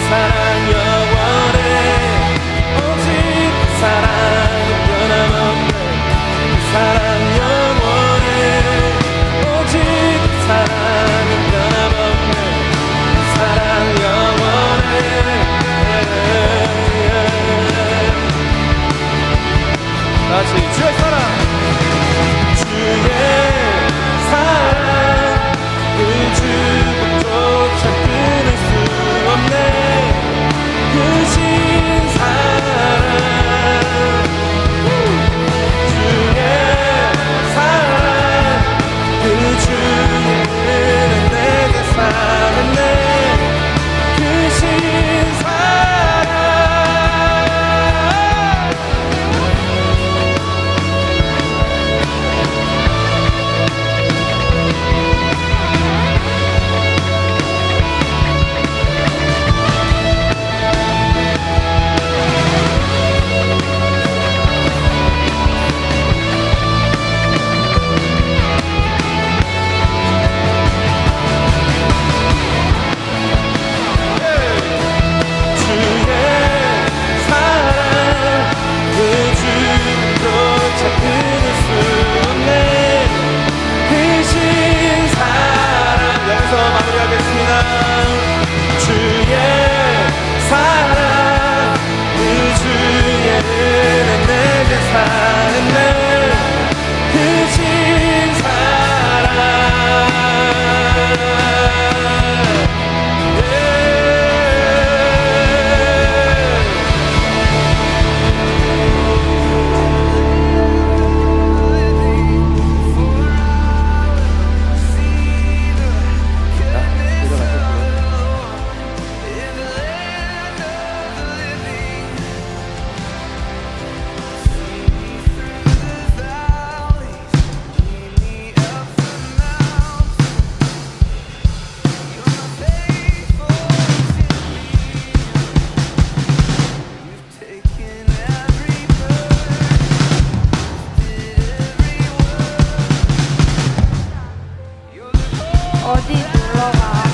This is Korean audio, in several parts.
사랑 영원해. 오직 그 사랑은 변함없네. 그 사랑 영원해. 오직 그 사랑은 변함없네. 그 사랑 영원해. 다시 주의 사랑, 주의 사랑, 그 주법조차 끊을 수 없네. 그 신사랑, 주의 사랑, 그 주의 은혜 내게 살았네. 그 신사랑. 어디 놀러 가?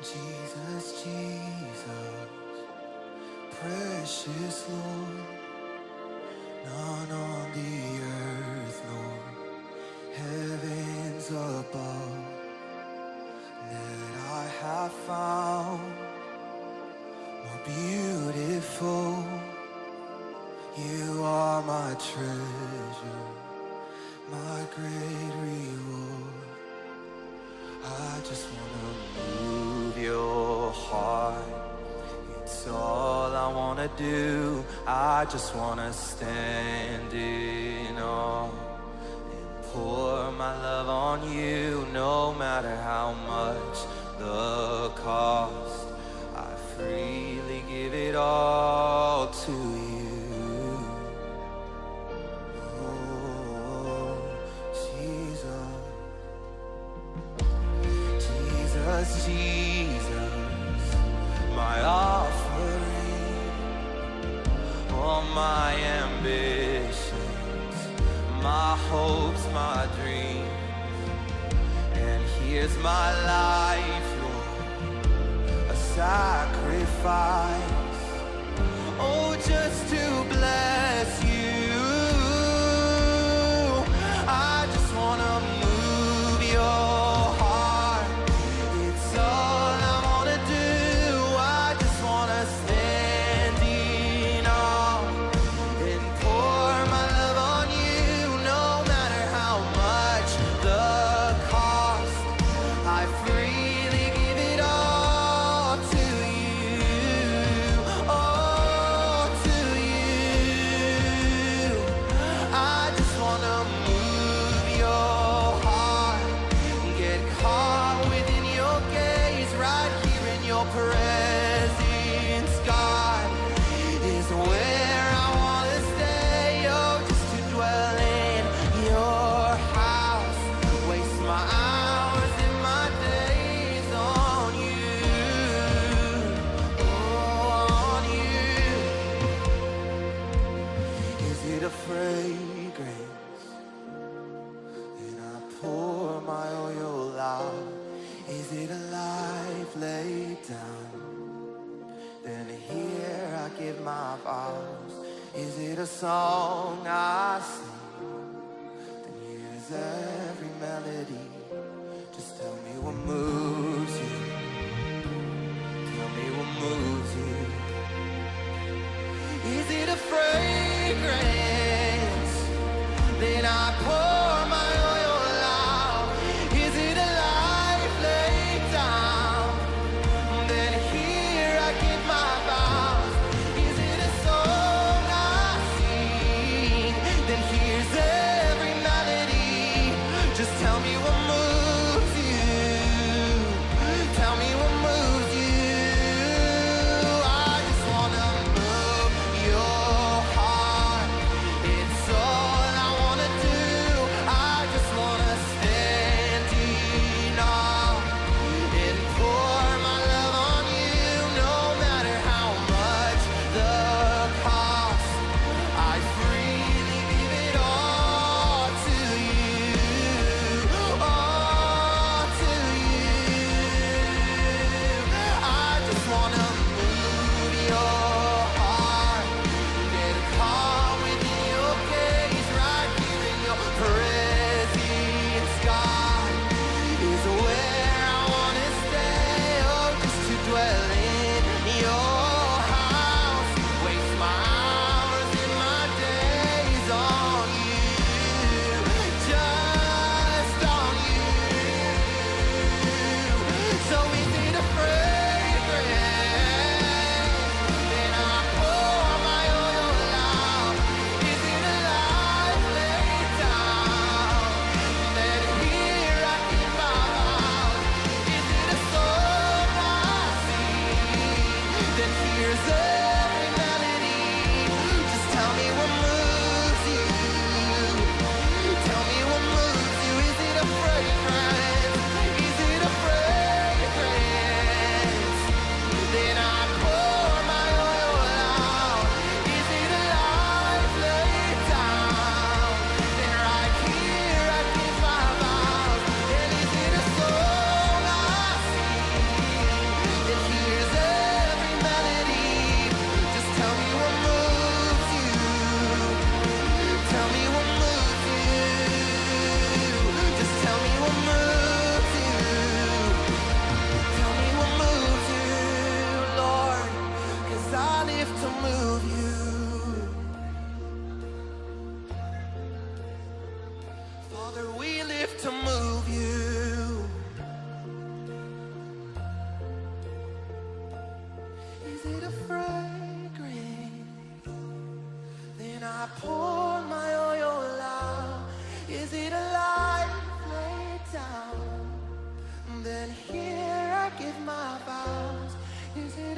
Jesus, Jesus, precious Lord, none on the earth, Lord, heavens above, that I have found more beautiful. You are my treasure, my great reward. I just wanna move your heart. It's all I wanna do. I just wanna stand in awe and pour my love on you, no matter how much the cost. I freely give it all to you. Oh, Jesus. Jesus, Jesus, my offering, all my ambitions, my hopes, my dreams. And here's my life, Lord, a sacrifice, oh, just to bless you. I just wanna move your heart. It's all I wanna do. I just wanna stand in awe and pour my love on you, no matter how much the cost. I freely give it all to you, all to you. I just wanna move your heart, get caught within your gaze, right here in your presence, God, is where I wanna stay. Oh, just to dwell in your house, waste my hours and my days on you, oh, on you. Is it a fragrance? And I pour my oil out. Is it a life laid down? Then here I give my vows. Is it a song I sing? Then here's every melody. Just tell me what moves you. Tell me what moves you. Is it a fragrance? Then I pour my oil out. Is it a life laid down? Then here I give my vows. Is it a song I sing? Then here's every melody. Just tell me what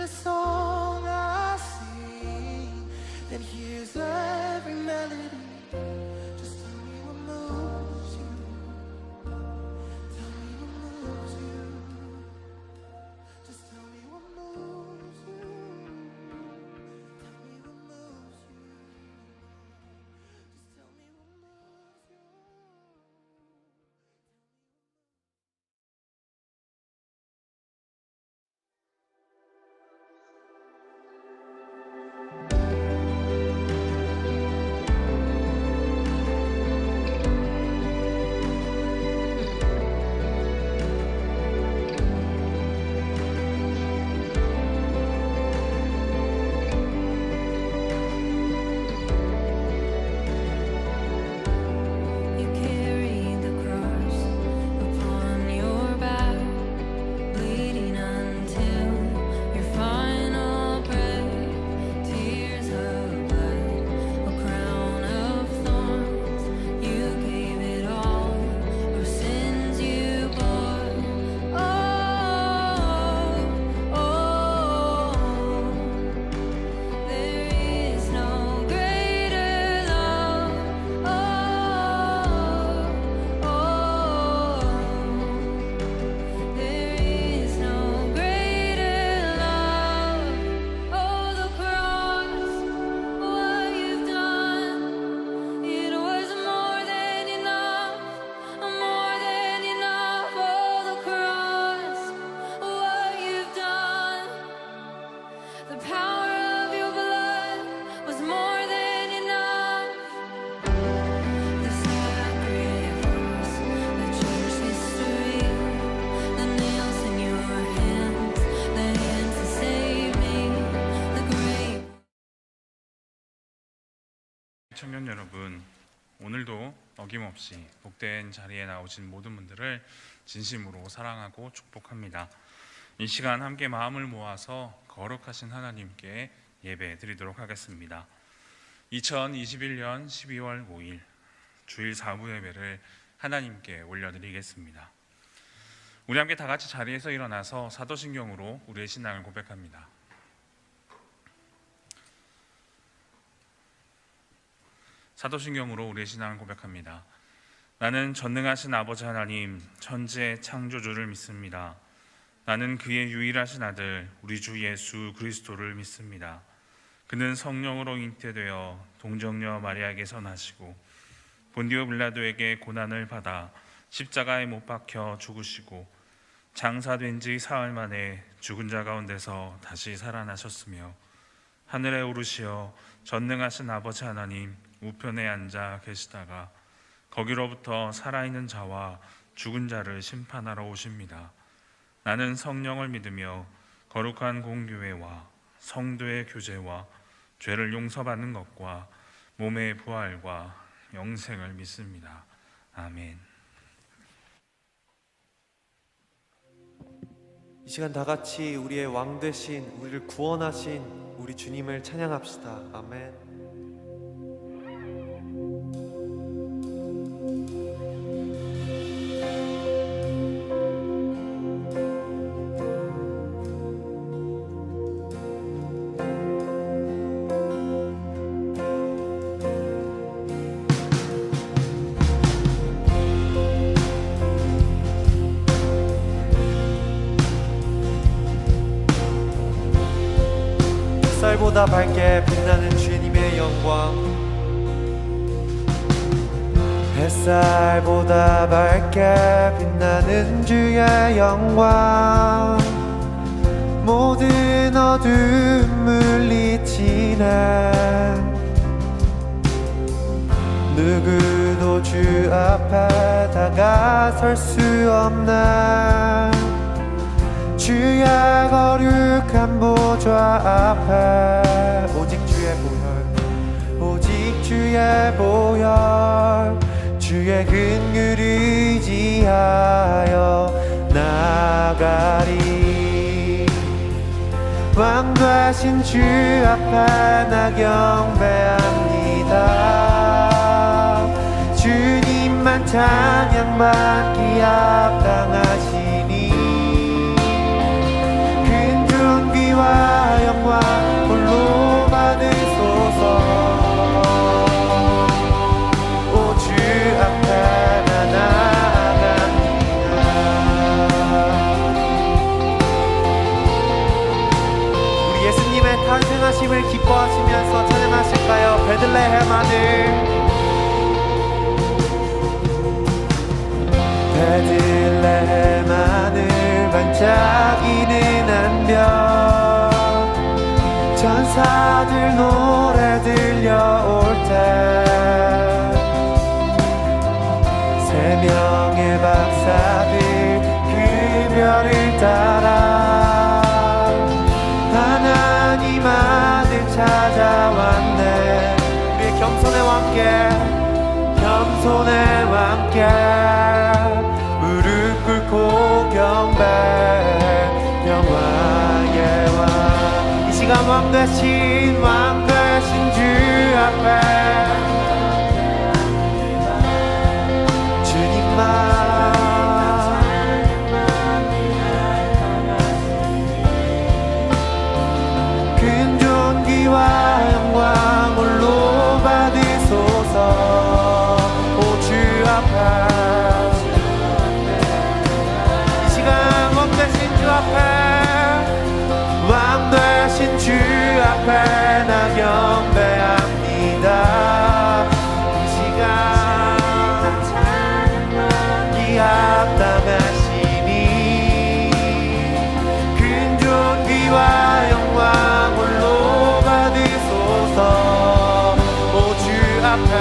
a song I sing, then here's every melody. Just tell me what moves you. Tell me what moves you. Just tell me what moves you. Tell me what moves you. Just tell me what moves you. You carried the cross upon your back, bleeding until your final breath. Tears of blood, a crown of thorns. You gave it all, your sins you bore. Oh, there is no greater love. There is no greater love. Oh, the cross, what you've done, it was more than enough, more than enough. Oh, the cross, what you've done, the power of your blood was more than enough. The sacrifice, the church history, the nails in your hands, the hands that saved me, the grave. 청년 여러분, 오늘도 어김없이 복된 자리에 나오신 모든 분들을 진심으로 사랑하고 축복합니다. 이 시간 함께 마음을 모아서 거룩하신 하나님께 예배 드리도록 하겠습니다. 2021년 12월 5일 주일 4부 예배를 하나님께 올려드리겠습니다. 우리 함께 다 같이 자리에서 일어나서 사도신경으로 우리의 신앙을 고백합니다. 사도신경으로 우리의 신앙을 고백합니다. 나는 전능하신 아버지 하나님, 천지의 창조주를 믿습니다. 나는 그의 유일하신 아들, 우리 주 예수 그리스도를 믿습니다. 그는 성령으로 잉태되어 동정녀 마리아에게서 나시고 본디오 빌라도에게 고난을 받아 십자가에 못 박혀 죽으시고 장사된 지 사흘 만에 죽은 자 가운데서 다시 살아나셨으며 하늘에 오르시어 전능하신 아버지 하나님 우편에 앉아 계시다가 거기로부터 살아있는 자와 죽은 자를 심판하러 오십니다. 나는 성령을 믿으며 거룩한 공교회와 성도의 교제와 죄를 용서받는 것과 몸의 부활과 영생을 믿습니다. 아멘. 이 시간 다 같이 우리의 왕 되신, 우리를 구원하신 우리 주님을 찬양합시다. 아멘. 햇살보다 밝게 빛나는 주님의 영광, 햇살보다 밝게 빛나는 주의 영광, 모든 어둠 물리치네. 누구도 주 앞에 다가설 수 없네. 주의 거룩한 보좌 앞에 오직 주의 보혈, 오직 주의 보혈, 주의 긍휼을 의지하여 나가리. 왕 되신 주 앞에 나 경배합니다. 주님만 찬양받기 합당하시니 큰 존귀와 기뻐하시면서 찬양하실까요? 베들레헴 하늘 베들레헴 하늘 반짝이는 한별 천사들 노래 들려올 때 세 명의 박사들 그 별을 따라 하나님 아들 찾아왔네. 우리의 겸손의 왕께 겸손의 왕께 무릎 꿇고 경배 영화의 왕 이 시간 왕 되신 주 앞에 주님만 큰 존귀와 영광 홀로 받으소서. 오 주 앞에 이 시간 왕 되신 주 앞에 왕 되신 주 앞에 나 경배합니다. 이 시간 이 합당하시니 큰 존귀와 영광 홀로 받으소서. 오 주 앞에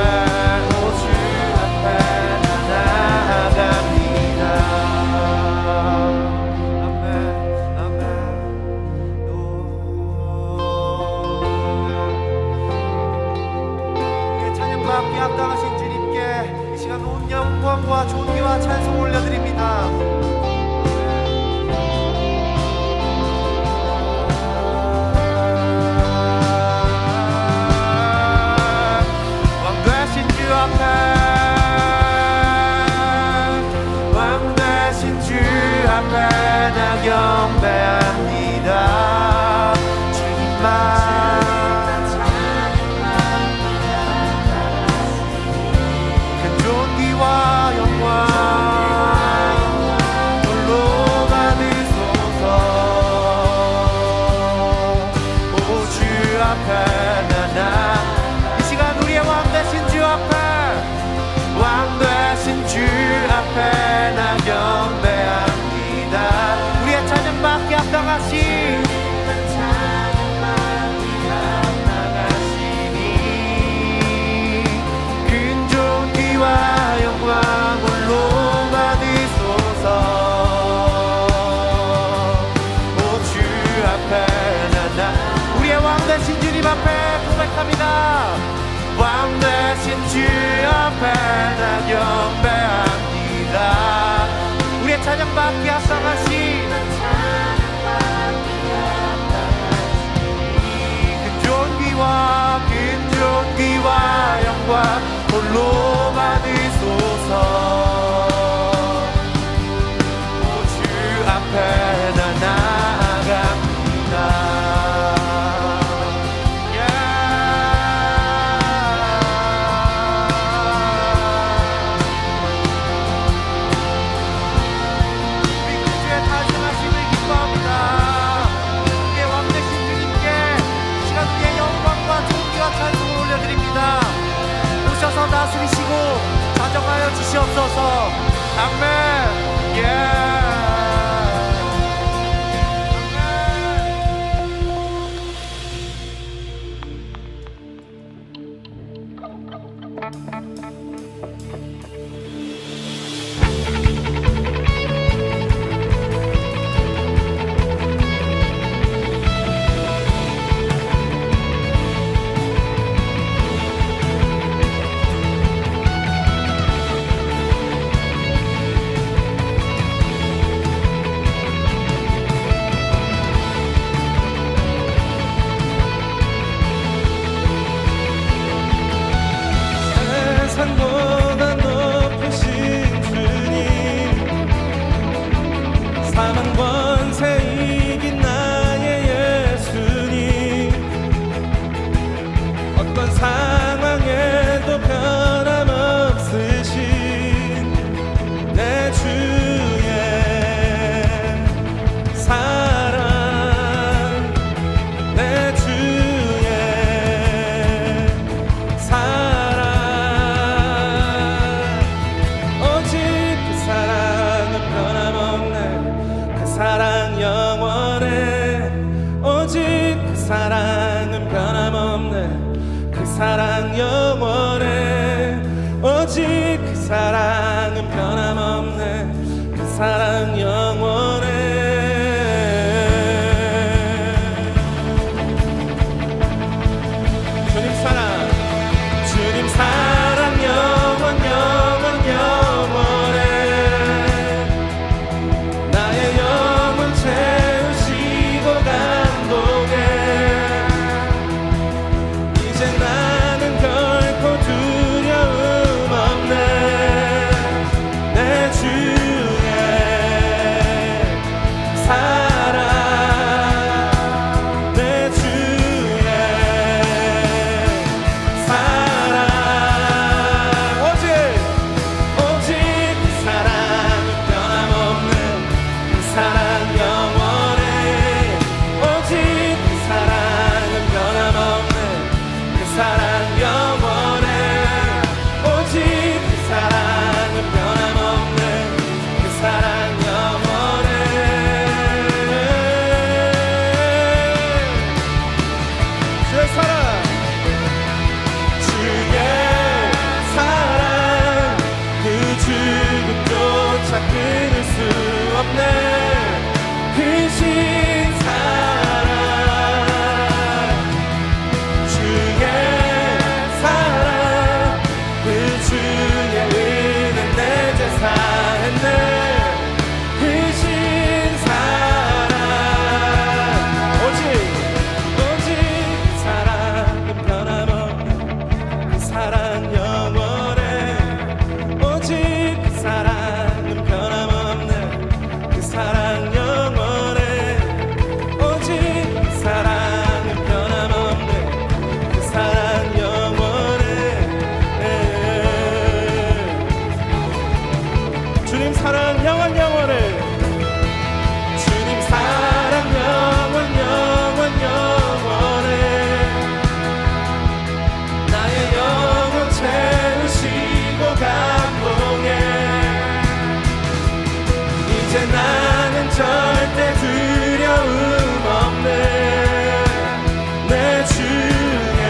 합당하신 주님께 이 시간 온 영광과 존귀와 찬송 올려드립니다. 왕 되신 주 앞에 왕 되신 주 앞에 나 경배합니다. 주님만 큰 존귀와 영광 홀로 받으소서. 오 주 앞에 나 우리의 왕 되신 주님 앞에 고백합니다. 왕 되신 주 앞에 나 경배합니다. 우리의 찬양받기 합당하신 큰 존귀와 영광 홀로 받으소서. 오 주 앞에 나 나아갑니다. 우리 그 주의 탄생하심을 기뻐합니다. 우리의 왕 되신 주님께 이 시간 우리의 영광과 존귀와 찬송을 올려드립니다. 오셔서 다스리시고 자정하여 주시옵소서. 아멘. 예. 세상보다 높으신 주님 사망 권세 이긴 나의 예수님 어떤 상황에도 변함없으신 내 주의 사랑 내 주의 사랑 영원해. 오직 그 사랑은 변함없네. 그 사랑 영원해. 주님 사랑, 주님 사랑 영원 영원 영원해. 나의 영혼 채우시고 감동해. 이제 나는 결코 두려움 없네. 내 주의 사랑, 내 주의 사랑. 오직 그 사랑은 변함없는 그 사랑 영원해. 오직 그 사랑은 변함없는 그 사랑 영원해. 오직 그 사랑은 변함없는 그 사랑 영원해. 주의 사랑, 주의 사랑, 그 죽음조차 끊을 수 없네. 그 신 사랑, 주의 사랑, 그 주의 은혜 내 제사했네. 그 신 사랑, 오직 그 사랑은 변함없는 그 사랑 영원해. 오직 그 사랑은 변함없는 그 사랑 영원해. 오직 그 사랑은 변함없는 그 사랑 영원해. 주님 사랑 영원 영원해. 주님 사랑 영원 영원 영원해. 나의 영혼 채우시고 감동해. 이제 나는 절대 두려움 없네. 내 주의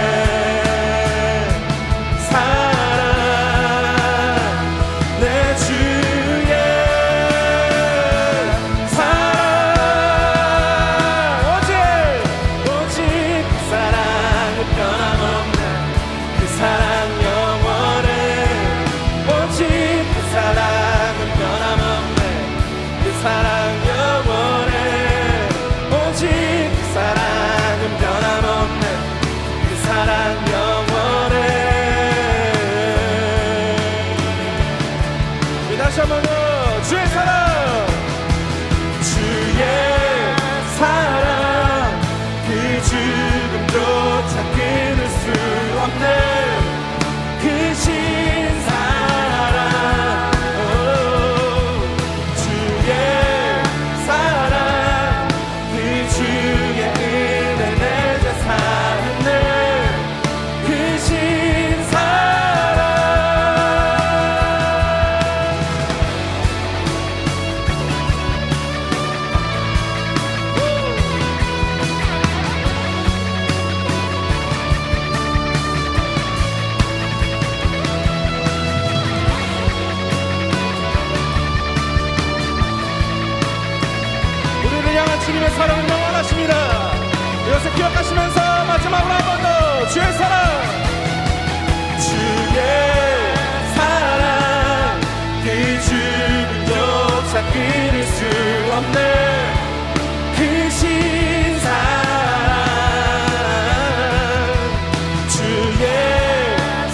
사랑, 내 주의 사랑. 오직 그 사랑은 변함없는 그 사랑 영원해. 오직 그 사랑은 변함없네. 그 사랑 영원해. 오직 그 사랑은 변함없네. 그 사랑 영원해. 다시 한번 더 주의 사랑, 주의 사랑, 그 죽음조차 끊을 수 없네. 그 신 사랑, 주의 사랑, 그 주의 은혜 내 제사했네. 그 신 사랑. 우리를 향한 주님의 사랑은 영원하십니다. 이것을 기억하시면서 마지막으로 한 번 더 주의 사랑, 주의 사랑, 그 죽음조차 끊을 수 없네. 그 신 사랑, 주의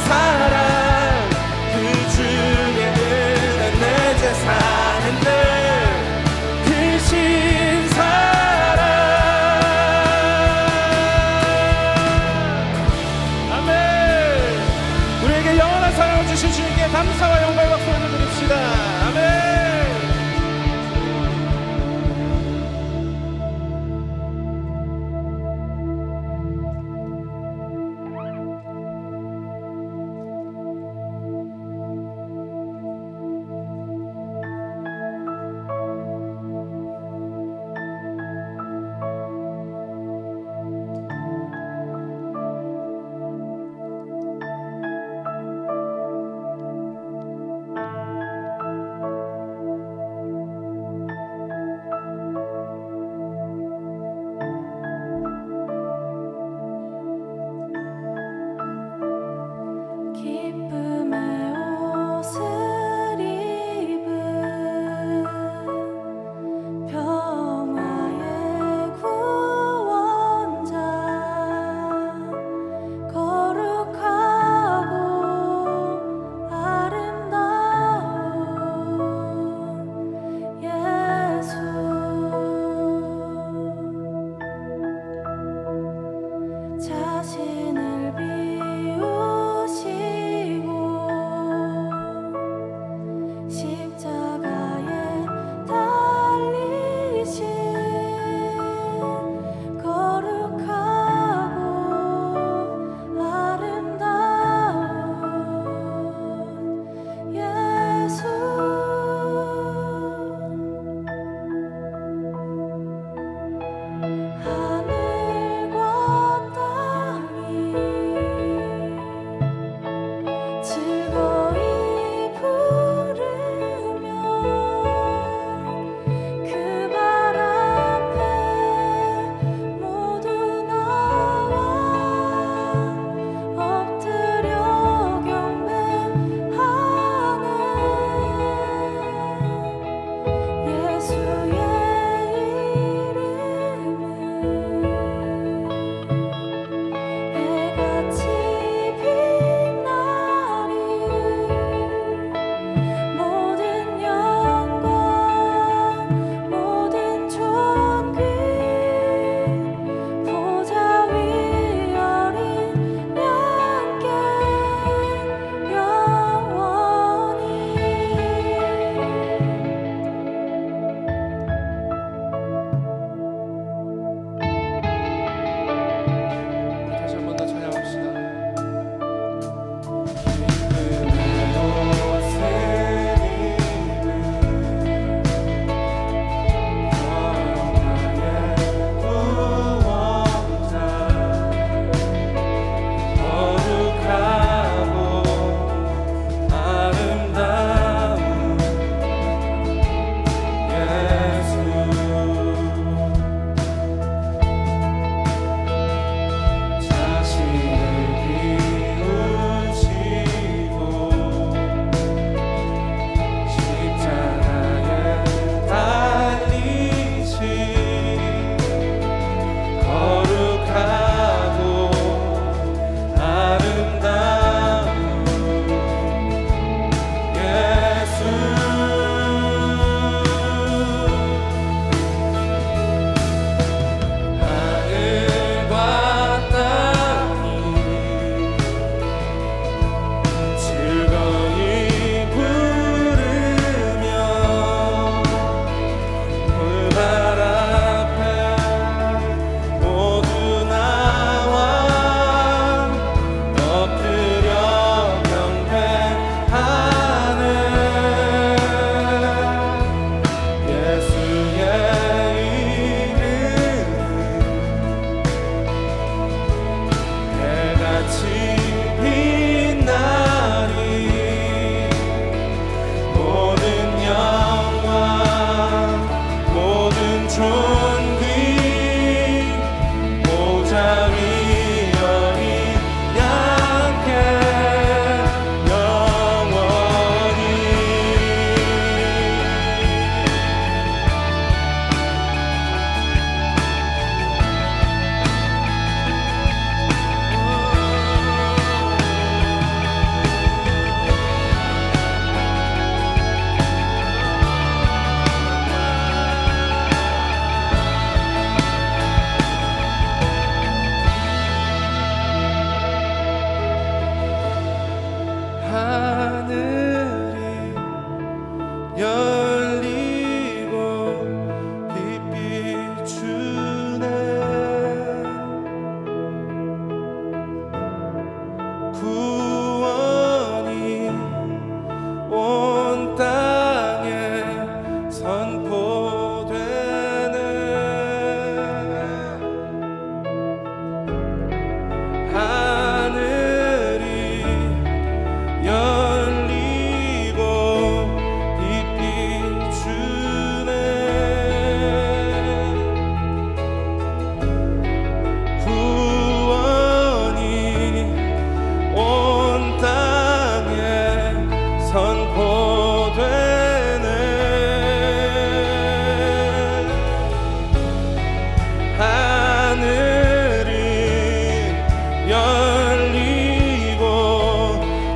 사랑, 그 주의 은혜 내 제사했네. 그 신 사랑. 아멘. 우리에게 영원한 사랑을 주신 주님께 감사와 영광의 박수 올려드립시다. 아멘. 존귀 보좌 위 어린 양께 영원히 하늘이 열리고 빛 비추네 구원이 온 땅에 선포되네 하늘이 열리고 빛 비추네 구원이 온 땅에 선포되네 하늘이 열리고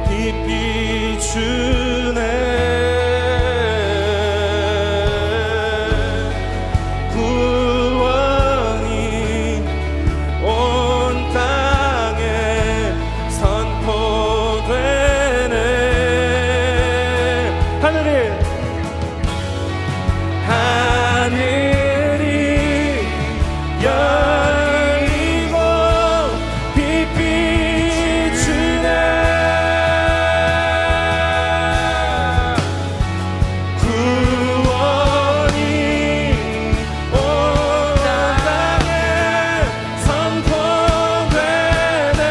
빛 비추네 구원이 온 땅에 선포되네 하늘이 열리고 빛 비추네 구원이 온 땅에 선포되네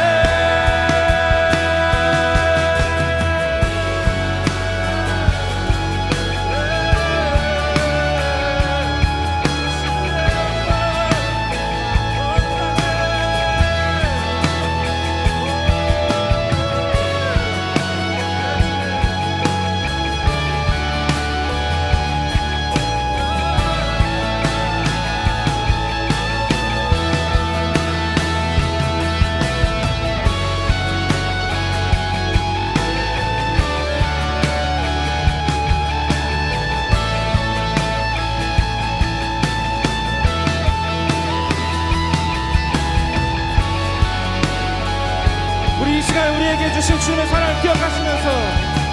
우리 이 시간 우리에게 주신 주님의 사랑을 기억하시면서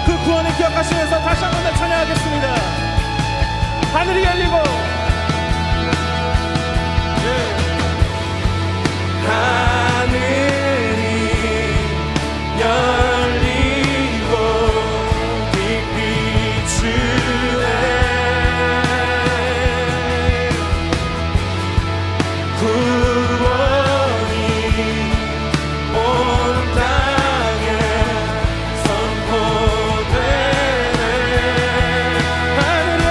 그 구원을 기억하시면서 다시 한 번 더 찬양하겠습니다. 하늘이 열리고 하늘이 열리고 빛 비추네 구원이 온 땅에 선포되네 하늘에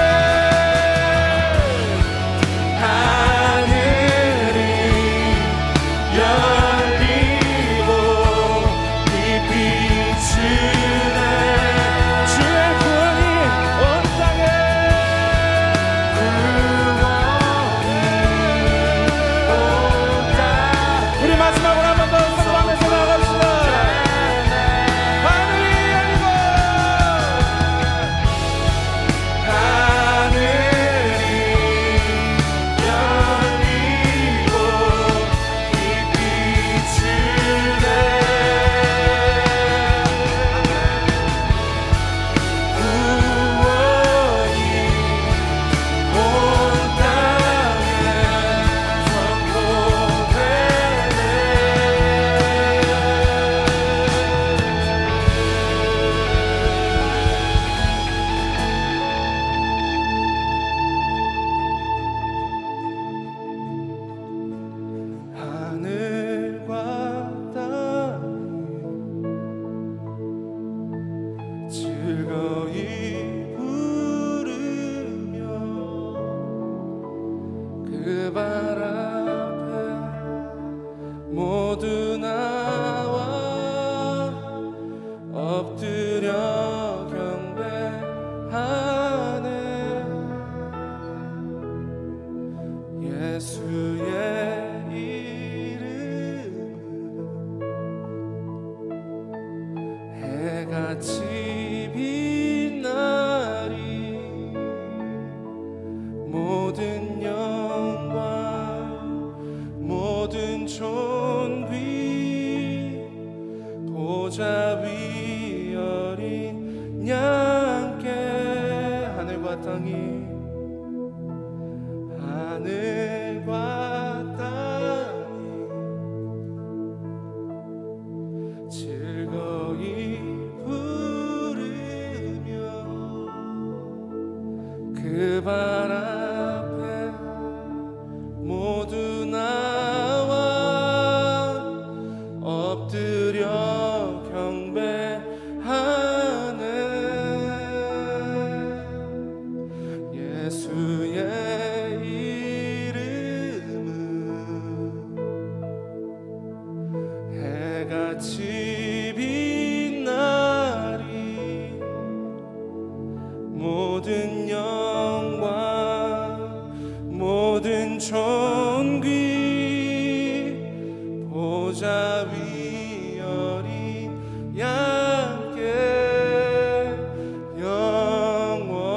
예수의 이름은 해같이 빛나리 모든 영광 모든 존귀 보좌 위 어린 양께 하늘과 땅이 즐거이 부르며 그 발 앞에 모두 나와 엎드려 경배하네 예수의 해같이 빛나리 모든 영광 모든 존귀 보좌 위 어린 양께 영원히.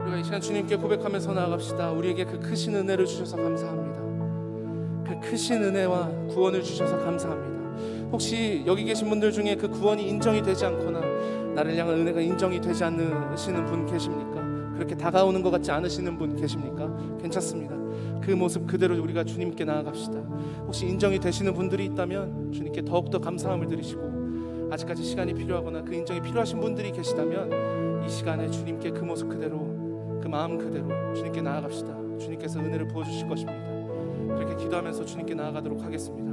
우리가 이 시간 주님께 고백하면서 나아갑시다. 우리에게 그 크신 은혜를 주셔서 감사합니다. 그 크신 은혜와 구원을 주셔서 감사합니다. 혹시 여기 계신 분들 중에 그 구원이 인정이 되지 않거나 나를 향한 은혜가 인정이 되지 않으시는 분 계십니까? 그렇게 다가오는 것 같지 않으시는 분 계십니까? 괜찮습니다. 그 모습 그대로 우리가 주님께 나아갑시다. 혹시 인정이 되시는 분들이 있다면 주님께 더욱더 감사함을 드리시고, 아직까지 시간이 필요하거나 그 인정이 필요하신 분들이 계시다면 이 시간에 주님께 그 모습 그대로, 그 마음 그대로 주님께 나아갑시다. 주님께서 은혜를 부어주실 것입니다. 그렇게 기도하면서 주님께 나아가도록 하겠습니다.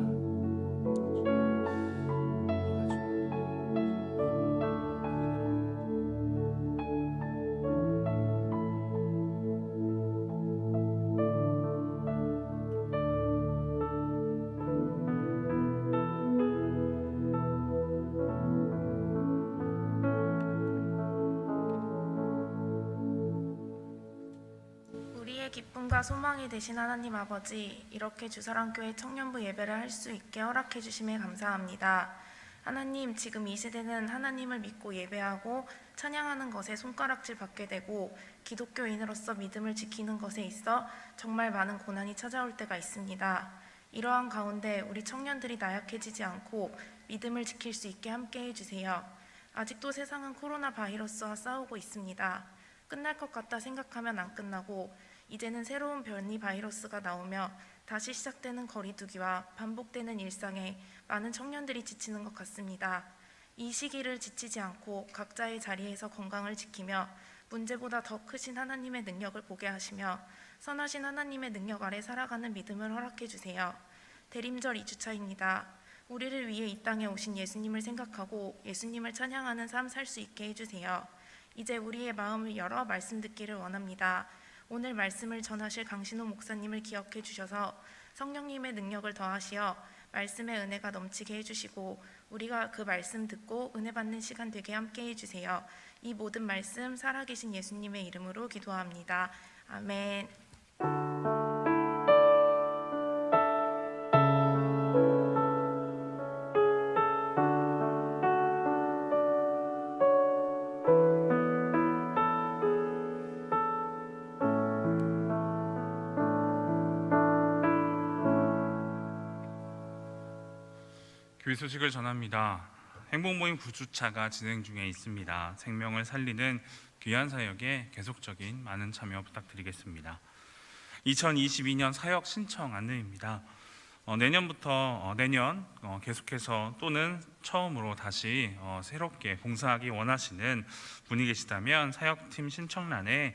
우리의 기쁨과 소망이 되신 하나님 아버지, 이렇게 주사랑교회 청년부 예배를 할 수 있게 허락해 주심에 감사합니다. 하나님, 지금 이 세대는 하나님을 믿고 예배하고 찬양하는 것에 손가락질 받게 되고 기독교인으로서 믿음을 지키는 것에 있어 정말 많은 고난이 찾아올 때가 있습니다. 이러한 가운데 우리 청년들이 나약해지지 않고 믿음을 지킬 수 있게 함께 해주세요. 아직도 세상은 코로나 바이러스와 싸우고 있습니다. 끝날 것 같다 생각하면 안 끝나고 이제는 새로운 변이 바이러스가 나오며 다시 시작되는 거리두기와 반복되는 일상에 많은 청년들이 지치는 것 같습니다. 이 시기를 지치지 않고 각자의 자리에서 건강을 지키며 문제보다 더 크신 하나님의 능력을 보게 하시며 선하신 하나님의 능력 아래 살아가는 믿음을 허락해 주세요. 대림절 2주차입니다. 우리를 위해 이 땅에 오신 예수님을 생각하고 예수님을 찬양하는 삶 살 수 있게 해주세요. 이제 우리의 마음을 열어 말씀 듣기를 원합니다. 오늘 말씀을 전하실 강신호 목사님을 기억해 주셔서 성령님의 능력을 더하시어 말씀의 은혜가 넘치게 해주시고 우리가 그 말씀 듣고 은혜 받는 시간 되게 함께 해주세요. 이 모든 말씀 살아계신 예수님의 이름으로 기도합니다. 아멘. 교회 소식을 전합니다. 행복모임 9주차가 진행 중에 있습니다. 생명을 살리는 귀한 사역에 계속적인 많은 참여 부탁드리겠습니다. 2022년 사역 신청 안내입니다. 내년부터 계속해서 또는 처음으로 다시 새롭게 봉사하기 원하시는 분이 계시다면 사역팀 신청란에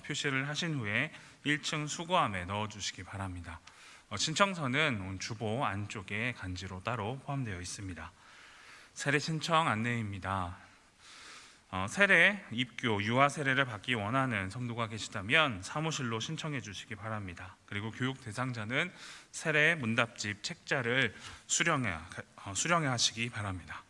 표시를 하신 후에 1층 수고함에 넣어주시기 바랍니다. 신청서는 주보 안쪽에 간지로 따로 포함되어 있습니다. 세례 신청 안내입니다. 세례, 입교, 유아 세례를 받기 원하는 성도가 계시다면 사무실로 신청해 주시기 바랍니다. 그리고 교육 대상자는 세례 문답집 책자를 수령해 하시기 바랍니다.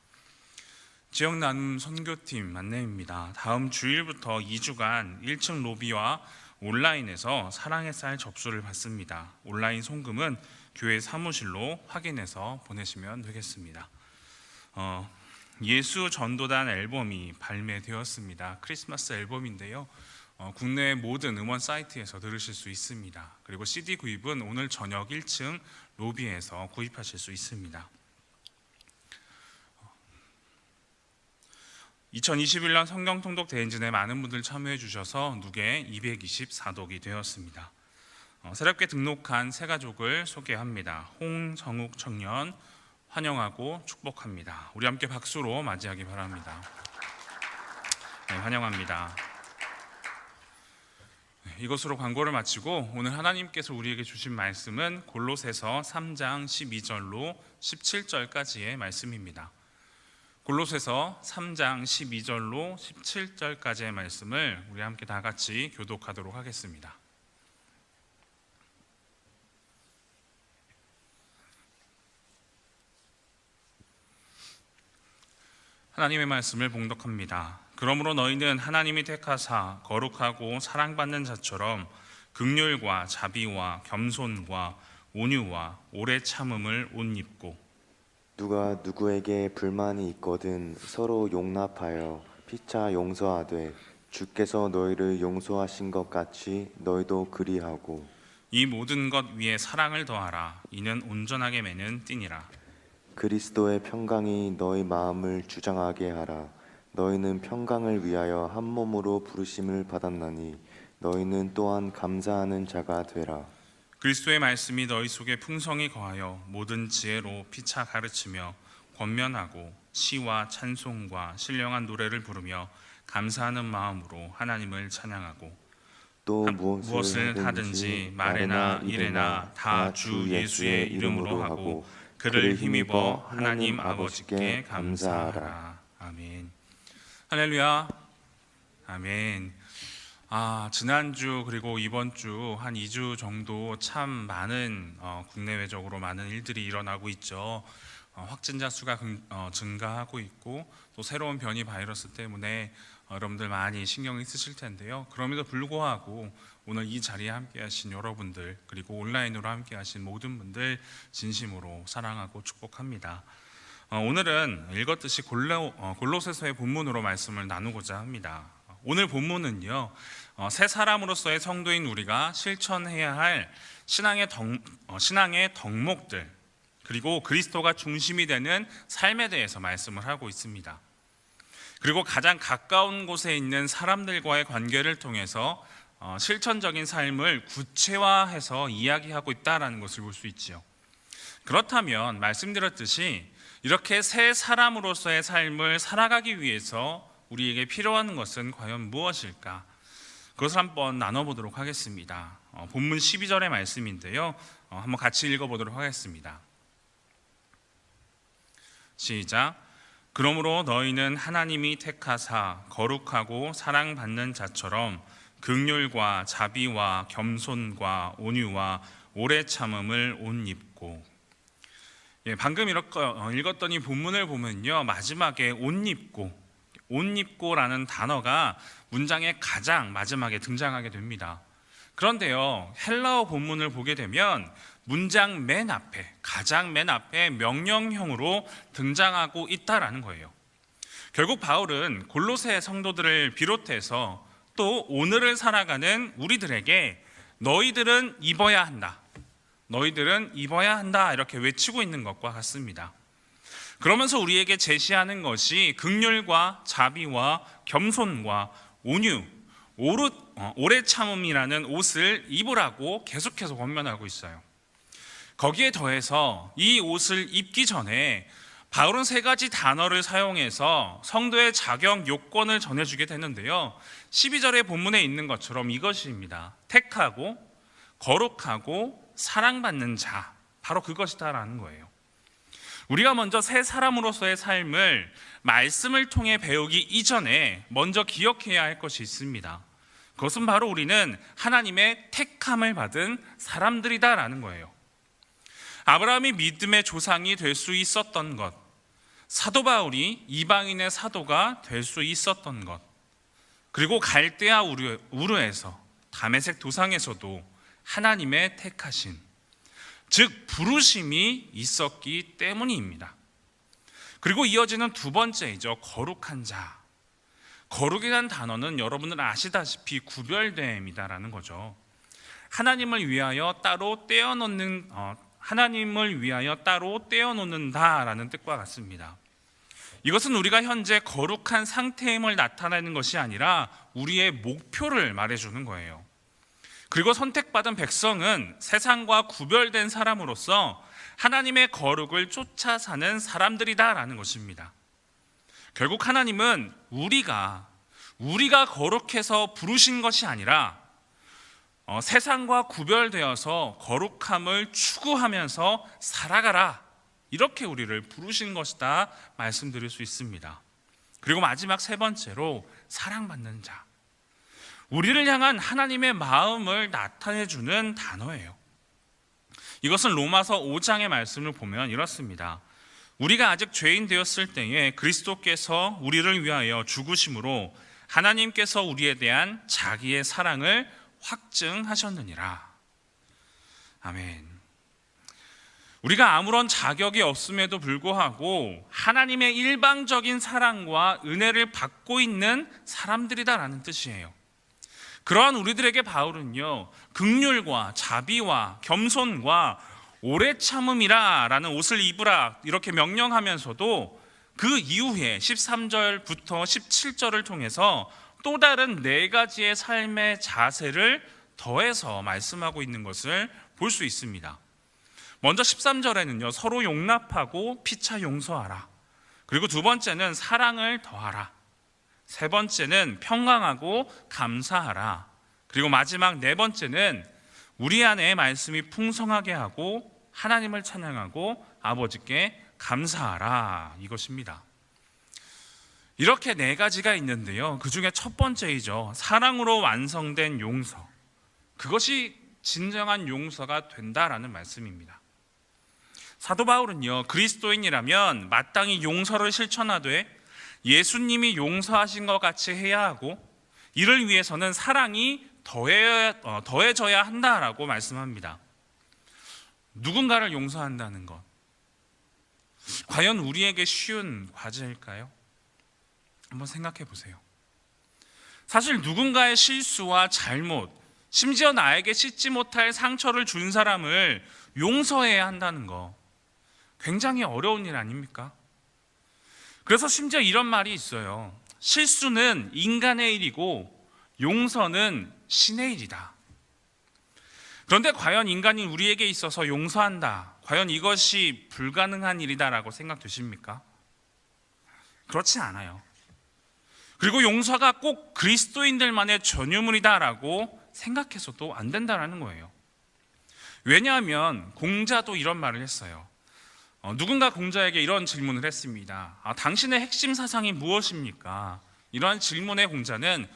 지역 나눔 선교팀 안내입니다. 다음 주일부터 2주간 1층 로비와 온라인에서 사랑의 쌀 접수를 받습니다. 온라인 송금은 교회 사무실로 확인해서 보내시면 되겠습니다. 예수 전도단 앨범이 발매되었습니다. 크리스마스 앨범인데요. 국내 모든 음원 사이트에서 들으실 수 있습니다. 그리고 CD 구입은 오늘 저녁 1층 로비에서 구입하실 수 있습니다. 2021년 성경통독 대행진에 많은 분들 참여해 주셔서 누계 224독이 되었습니다. 새롭게 등록한 새 가족을 소개합니다. 홍정욱 청년 환영하고 축복합니다. 우리 함께 박수로 맞이하기 바랍니다. 네, 환영합니다. 이것으로 광고를 마치고 오늘 하나님께서 우리에게 주신 말씀은 골로새서 3장 12절로 17절까지의 말씀입니다. 골로새서 3장 12절로 17절까지의 말씀을 우리 함께 다 같이 교독하도록 하겠습니다. 하나님의 말씀을 봉독합니다. 그러므로 너희는 하나님이 택하사 거룩하고 사랑받는 자처럼 긍휼과 자비와 겸손과 온유와 오래 참음을 옷 입고 누가 누구에게 불만이 있거든 서로 용납하여 피차 용서하되 주께서 너희를 용서하신 것 같이 너희도 그리하고 이 모든 것 위에 사랑을 더하라. 이는 온전하게 매는 띠니라. 그리스도의 평강이 너희 마음을 주장하게 하라. 너희는 평강을 위하여 한 몸으로 부르심을 받았나니 너희는 또한 감사하는 자가 되라. 그리스도의 말씀이 너희 속에 풍성히 거하여 모든 지혜로 피차 가르치며 권면하고 시와 찬송과 신령한 노래를 부르며 감사하는 마음으로 하나님을 찬양하고 또 무엇을 하든지 말에나 일에나 다 주 예수의 이름으로 하고 그를 힘입어 하나님 아버지께 감사하라. 아멘. 할렐루야. 아멘. 지난주 그리고 이번 주 한 2주 정도 참 많은 국내외적으로 많은 일들이 일어나고 있죠. 확진자 수가 증가하고 있고 또 새로운 변이 바이러스 때문에 여러분들 많이 신경이 쓰실 텐데요. 그럼에도 불구하고 오늘 이 자리에 함께 하신 여러분들 그리고 온라인으로 함께 하신 모든 분들 진심으로 사랑하고 축복합니다. 오늘은 읽었듯이 골로새서의 본문으로 말씀을 나누고자 합니다. 오늘 본문은요, 새 사람으로서의 성도인 우리가 실천해야 할 신앙의 덕목들 그리고 그리스도가 중심이 되는 삶에 대해서 말씀을 하고 있습니다. 그리고 가장 가까운 곳에 있는 사람들과의 관계를 통해서 실천적인 삶을 구체화해서 이야기하고 있다는 것을 볼 수 있지요. 그렇다면 말씀드렸듯이 이렇게 새 사람으로서의 삶을 살아가기 위해서 우리에게 필요한 것은 과연 무엇일까? 그것을 한번 나눠보도록 하겠습니다. 본문 12절의 말씀인데요. 한번 같이 읽어보도록 하겠습니다. 시작. 그러므로 너희는 하나님이 택하사 거룩하고 사랑받는 자처럼 긍휼과 자비와 겸손과 온유와 오래 참음을 옷 입고. 방금 읽었던 이 본문을 보면요, 마지막에 옷 입고라는 단어가 문장의 가장 마지막에 등장하게 됩니다. 그런데요, 헬라어 본문을 보게 되면 문장 맨 앞에, 가장 맨 앞에 명령형으로 등장하고 있다라는 거예요. 결국 바울은 골로새 성도들을 비롯해서 또 오늘을 살아가는 우리들에게 너희들은 입어야 한다, 너희들은 입어야 한다 이렇게 외치고 있는 것과 같습니다. 그러면서 우리에게 제시하는 것이 긍휼과 자비와 겸손과 온유, 오래 참음이라는 옷을 입으라고 계속해서 권면하고 있어요. 거기에 더해서 이 옷을 입기 전에 바울은 세 가지 단어를 사용해서 성도의 자격 요건을 전해주게 되는데요, 12절의 본문에 있는 것처럼 이것입니다. 택하고 거룩하고 사랑받는 자, 바로 그것이다라는 거예요. 우리가 먼저 새 사람으로서의 삶을 말씀을 통해 배우기 이전에 먼저 기억해야 할 것이 있습니다. 그것은 바로 우리는 하나님의 택함을 받은 사람들이다라는 거예요. 아브라함이 믿음의 조상이 될 수 있었던 것, 사도 바울이 이방인의 사도가 될 수 있었던 것, 그리고 갈대아 우르에서 다메섹 도상에서도 하나님의 택하신, 즉 부르심이 있었기 때문입니다. 그리고 이어지는 두 번째이죠. 거룩한 자. 거룩이라는 단어는 여러분들 아시다시피 구별됨이다라는 거죠. 하나님을 위하여 따로 떼어놓는다라는 뜻과 같습니다. 이것은 우리가 현재 거룩한 상태임을 나타내는 것이 아니라 우리의 목표를 말해주는 거예요. 그리고 선택받은 백성은 세상과 구별된 사람으로서 하나님의 거룩을 쫓아 사는 사람들이다라는 것입니다. 결국 하나님은 우리가 거룩해서 부르신 것이 아니라 세상과 구별되어서 거룩함을 추구하면서 살아가라, 이렇게 우리를 부르신 것이다 말씀드릴 수 있습니다. 그리고 마지막 세 번째로 사랑받는 자. 우리를 향한 하나님의 마음을 나타내주는 단어예요. 이것은 로마서 5장의 말씀을 보면 이렇습니다. 우리가 아직 죄인 되었을 때에 그리스도께서 우리를 위하여 죽으심으로 하나님께서 우리에 대한 자기의 사랑을 확증하셨느니라. 아멘. 우리가 아무런 자격이 없음에도 불구하고 하나님의 일방적인 사랑과 은혜를 받고 있는 사람들이다라는 뜻이에요. 그러한 우리들에게 바울은요, 긍휼과 자비와 겸손과 오래 참음이라라는 옷을 입으라 이렇게 명령하면서도 그 이후에 13절부터 17절을 통해서 또 다른 네 가지의 삶의 자세를 더해서 말씀하고 있는 것을 볼 수 있습니다. 먼저 13절에는요, 서로 용납하고 피차 용서하라. 그리고 두 번째는 사랑을 더하라. 세 번째는 평강하고 감사하라. 그리고 마지막 네 번째는 우리 안에 말씀이 풍성하게 하고 하나님을 찬양하고 아버지께 감사하라, 이것입니다. 이렇게 네 가지가 있는데요, 그 중에 첫 번째이죠, 사랑으로 완성된 용서. 그것이 진정한 용서가 된다라는 말씀입니다. 사도 바울은요, 그리스도인이라면 마땅히 용서를 실천하되 예수님이 용서하신 것 같이 해야 하고, 이를 위해서는 사랑이 더해져야 한다라고 말씀합니다. 누군가를 용서한다는 것, 과연 우리에게 쉬운 과제일까요? 한번 생각해 보세요. 사실 누군가의 실수와 잘못, 심지어 나에게 씻지 못할 상처를 준 사람을 용서해야 한다는 거, 굉장히 어려운 일 아닙니까? 그래서 심지어 이런 말이 있어요. 실수는 인간의 일이고 용서는 신의 일이다. 그런데 과연 인간인 우리에게 있어서 용서한다, 과연 이것이 불가능한 일이다라고 생각되십니까? 그렇지 않아요. 그리고 용서가 꼭 그리스도인들만의 전유물이다라고 생각해서도 안 된다라는 거예요. 왜냐하면 공자도 이런 말을 했어요. 누군가 공자에게 이런 질문을 했습니다. 당신의 핵심 사상이 무엇입니까? 이러한 질문에 공자는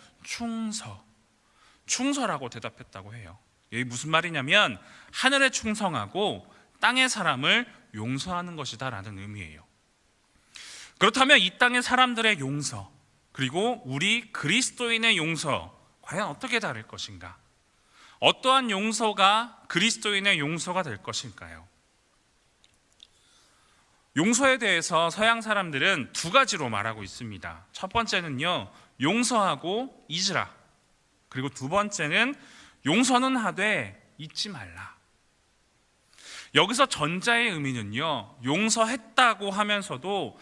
충서라고 대답했다고 해요. 이게 무슨 말이냐면 하늘에 충성하고 땅의 사람을 용서하는 것이다 라는 의미예요. 그렇다면 이 땅의 사람들의 용서, 그리고 우리 그리스도인의 용서, 과연 어떻게 다를 것인가? 어떠한 용서가 그리스도인의 용서가 될 것일까요? 용서에 대해서 서양 사람들은 두 가지로 말하고 있습니다. 첫 번째는요, 용서하고 잊으라. 그리고 두 번째는 용서는 하되 잊지 말라. 여기서 전자의 의미는요, 용서했다고 하면서도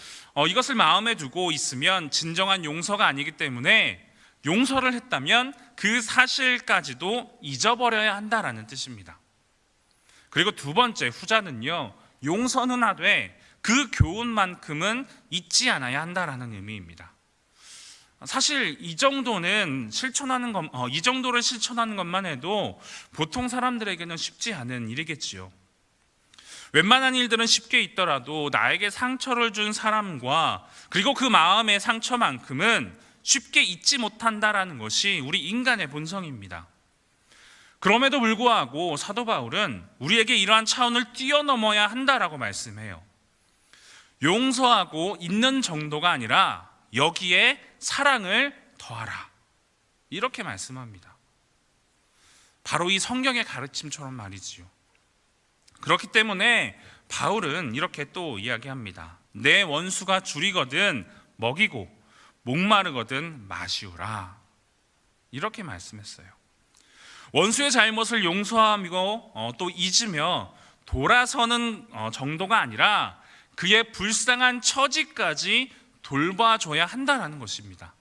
이것을 마음에 두고 있으면 진정한 용서가 아니기 때문에 용서를 했다면 그 사실까지도 잊어버려야 한다라는 뜻입니다. 그리고 두 번째, 후자는요, 용서는 하되 그 교훈만큼은 잊지 않아야 한다라는 의미입니다. 사실 이 정도를 실천하는 것만 해도 보통 사람들에게는 쉽지 않은 일이겠지요. 웬만한 일들은 쉽게 있더라도 나에게 상처를 준 사람과 그리고 그 마음의 상처만큼은 쉽게 잊지 못한다라는 것이 우리 인간의 본성입니다. 그럼에도 불구하고 사도 바울은 우리에게 이러한 차원을 뛰어넘어야 한다라고 말씀해요. 용서하고 있는 정도가 아니라 여기에 사랑을 더하라. 이렇게 말씀합니다. 바로 이 성경의 가르침처럼 말이지요. 그렇기 때문에 바울은 이렇게 또 이야기합니다. 내 원수가 줄이거든 먹이고 목마르거든 마시우라. 이렇게 말씀했어요. 원수의 잘못을 용서하고 또 잊으며 돌아서는 정도가 아니라 그의 불쌍한 처지까지 돌봐줘야 한다는 것입니다.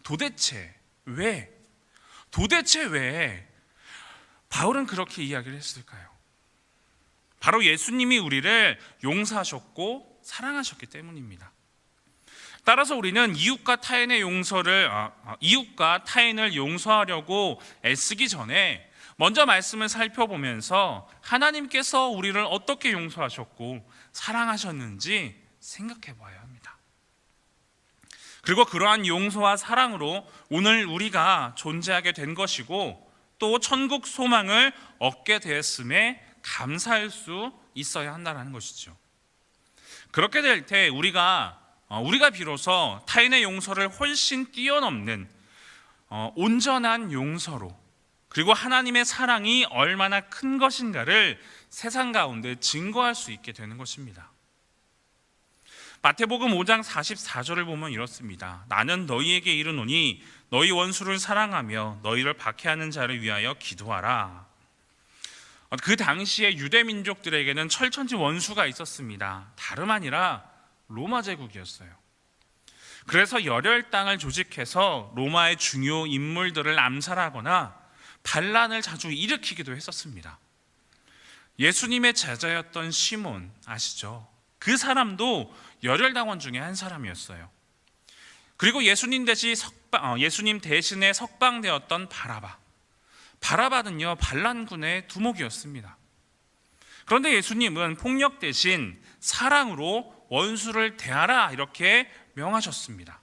도대체 왜 바울은 그렇게 이야기를 했을까요? 바로 예수님이 우리를 용서하셨고 사랑하셨기 때문입니다. 따라서 우리는 이웃과 타인을 용서하려고 애쓰기 전에 먼저 말씀을 살펴보면서 하나님께서 우리를 어떻게 용서하셨고 사랑하셨는지 생각해 봐야 합니다. 그리고 그러한 용서와 사랑으로 오늘 우리가 존재하게 된 것이고 또 천국 소망을 얻게 되었음에 감사할 수 있어야 한다는 것이죠. 그렇게 될 때 우리가 비로소 타인의 용서를 훨씬 뛰어넘는 온전한 용서로, 그리고 하나님의 사랑이 얼마나 큰 것인가를 세상 가운데 증거할 수 있게 되는 것입니다. 마태복음 5장 44절을 보면 이렇습니다. 나는 너희에게 이르노니 너희 원수를 사랑하며 너희를 박해하는 자를 위하여 기도하라. 그 당시에 유대 민족들에게는 철천지 원수가 있었습니다. 다름 아니라 로마 제국이었어요. 그래서 열혈당을 조직해서 로마의 중요 인물들을 암살하거나 반란을 자주 일으키기도 했었습니다. 예수님의 제자였던 시몬 아시죠? 그 사람도 열혈당원 중에 한 사람이었어요. 그리고 예수님 대신에 석방되었던 바라바는요 반란군의 두목이었습니다. 그런데 예수님은 폭력 대신 사랑으로 원수를 대하라 이렇게 명하셨습니다.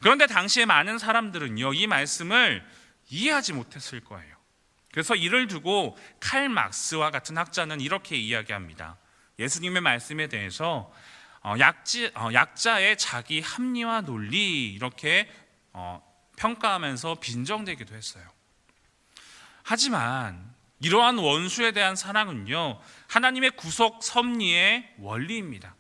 그런데 당시에 많은 사람들은요 이 말씀을 이해하지 못했을 거예요. 그래서 이를 두고 칼 막스와 같은 학자는 이렇게 이야기합니다. 예수님의 말씀에 대해서 약자의 자기 합리화 논리 이렇게 평가하면서 빈정대기도 했어요. 하지만 이러한 원수에 대한 사랑은요 하나님의 구속 섭리의 원리입니다.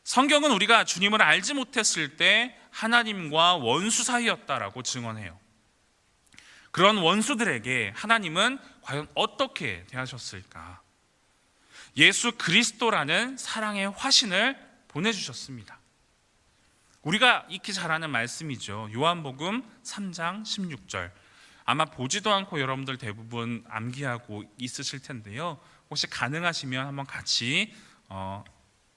성경은 우리가 주님을 알지 못했을 때 하나님과 원수 사이였다라고 증언해요. 그런 원수들에게 하나님은 과연 어떻게 대하셨을까? 예수 그리스도라는 사랑의 화신을 보내주셨습니다. 우리가 익히 잘 아는 말씀이죠. 요한복음 3장 16절. 아마 보지도 않고 여러분들 대부분 암기하고 있으실 텐데요. 혹시 가능하시면 한번 같이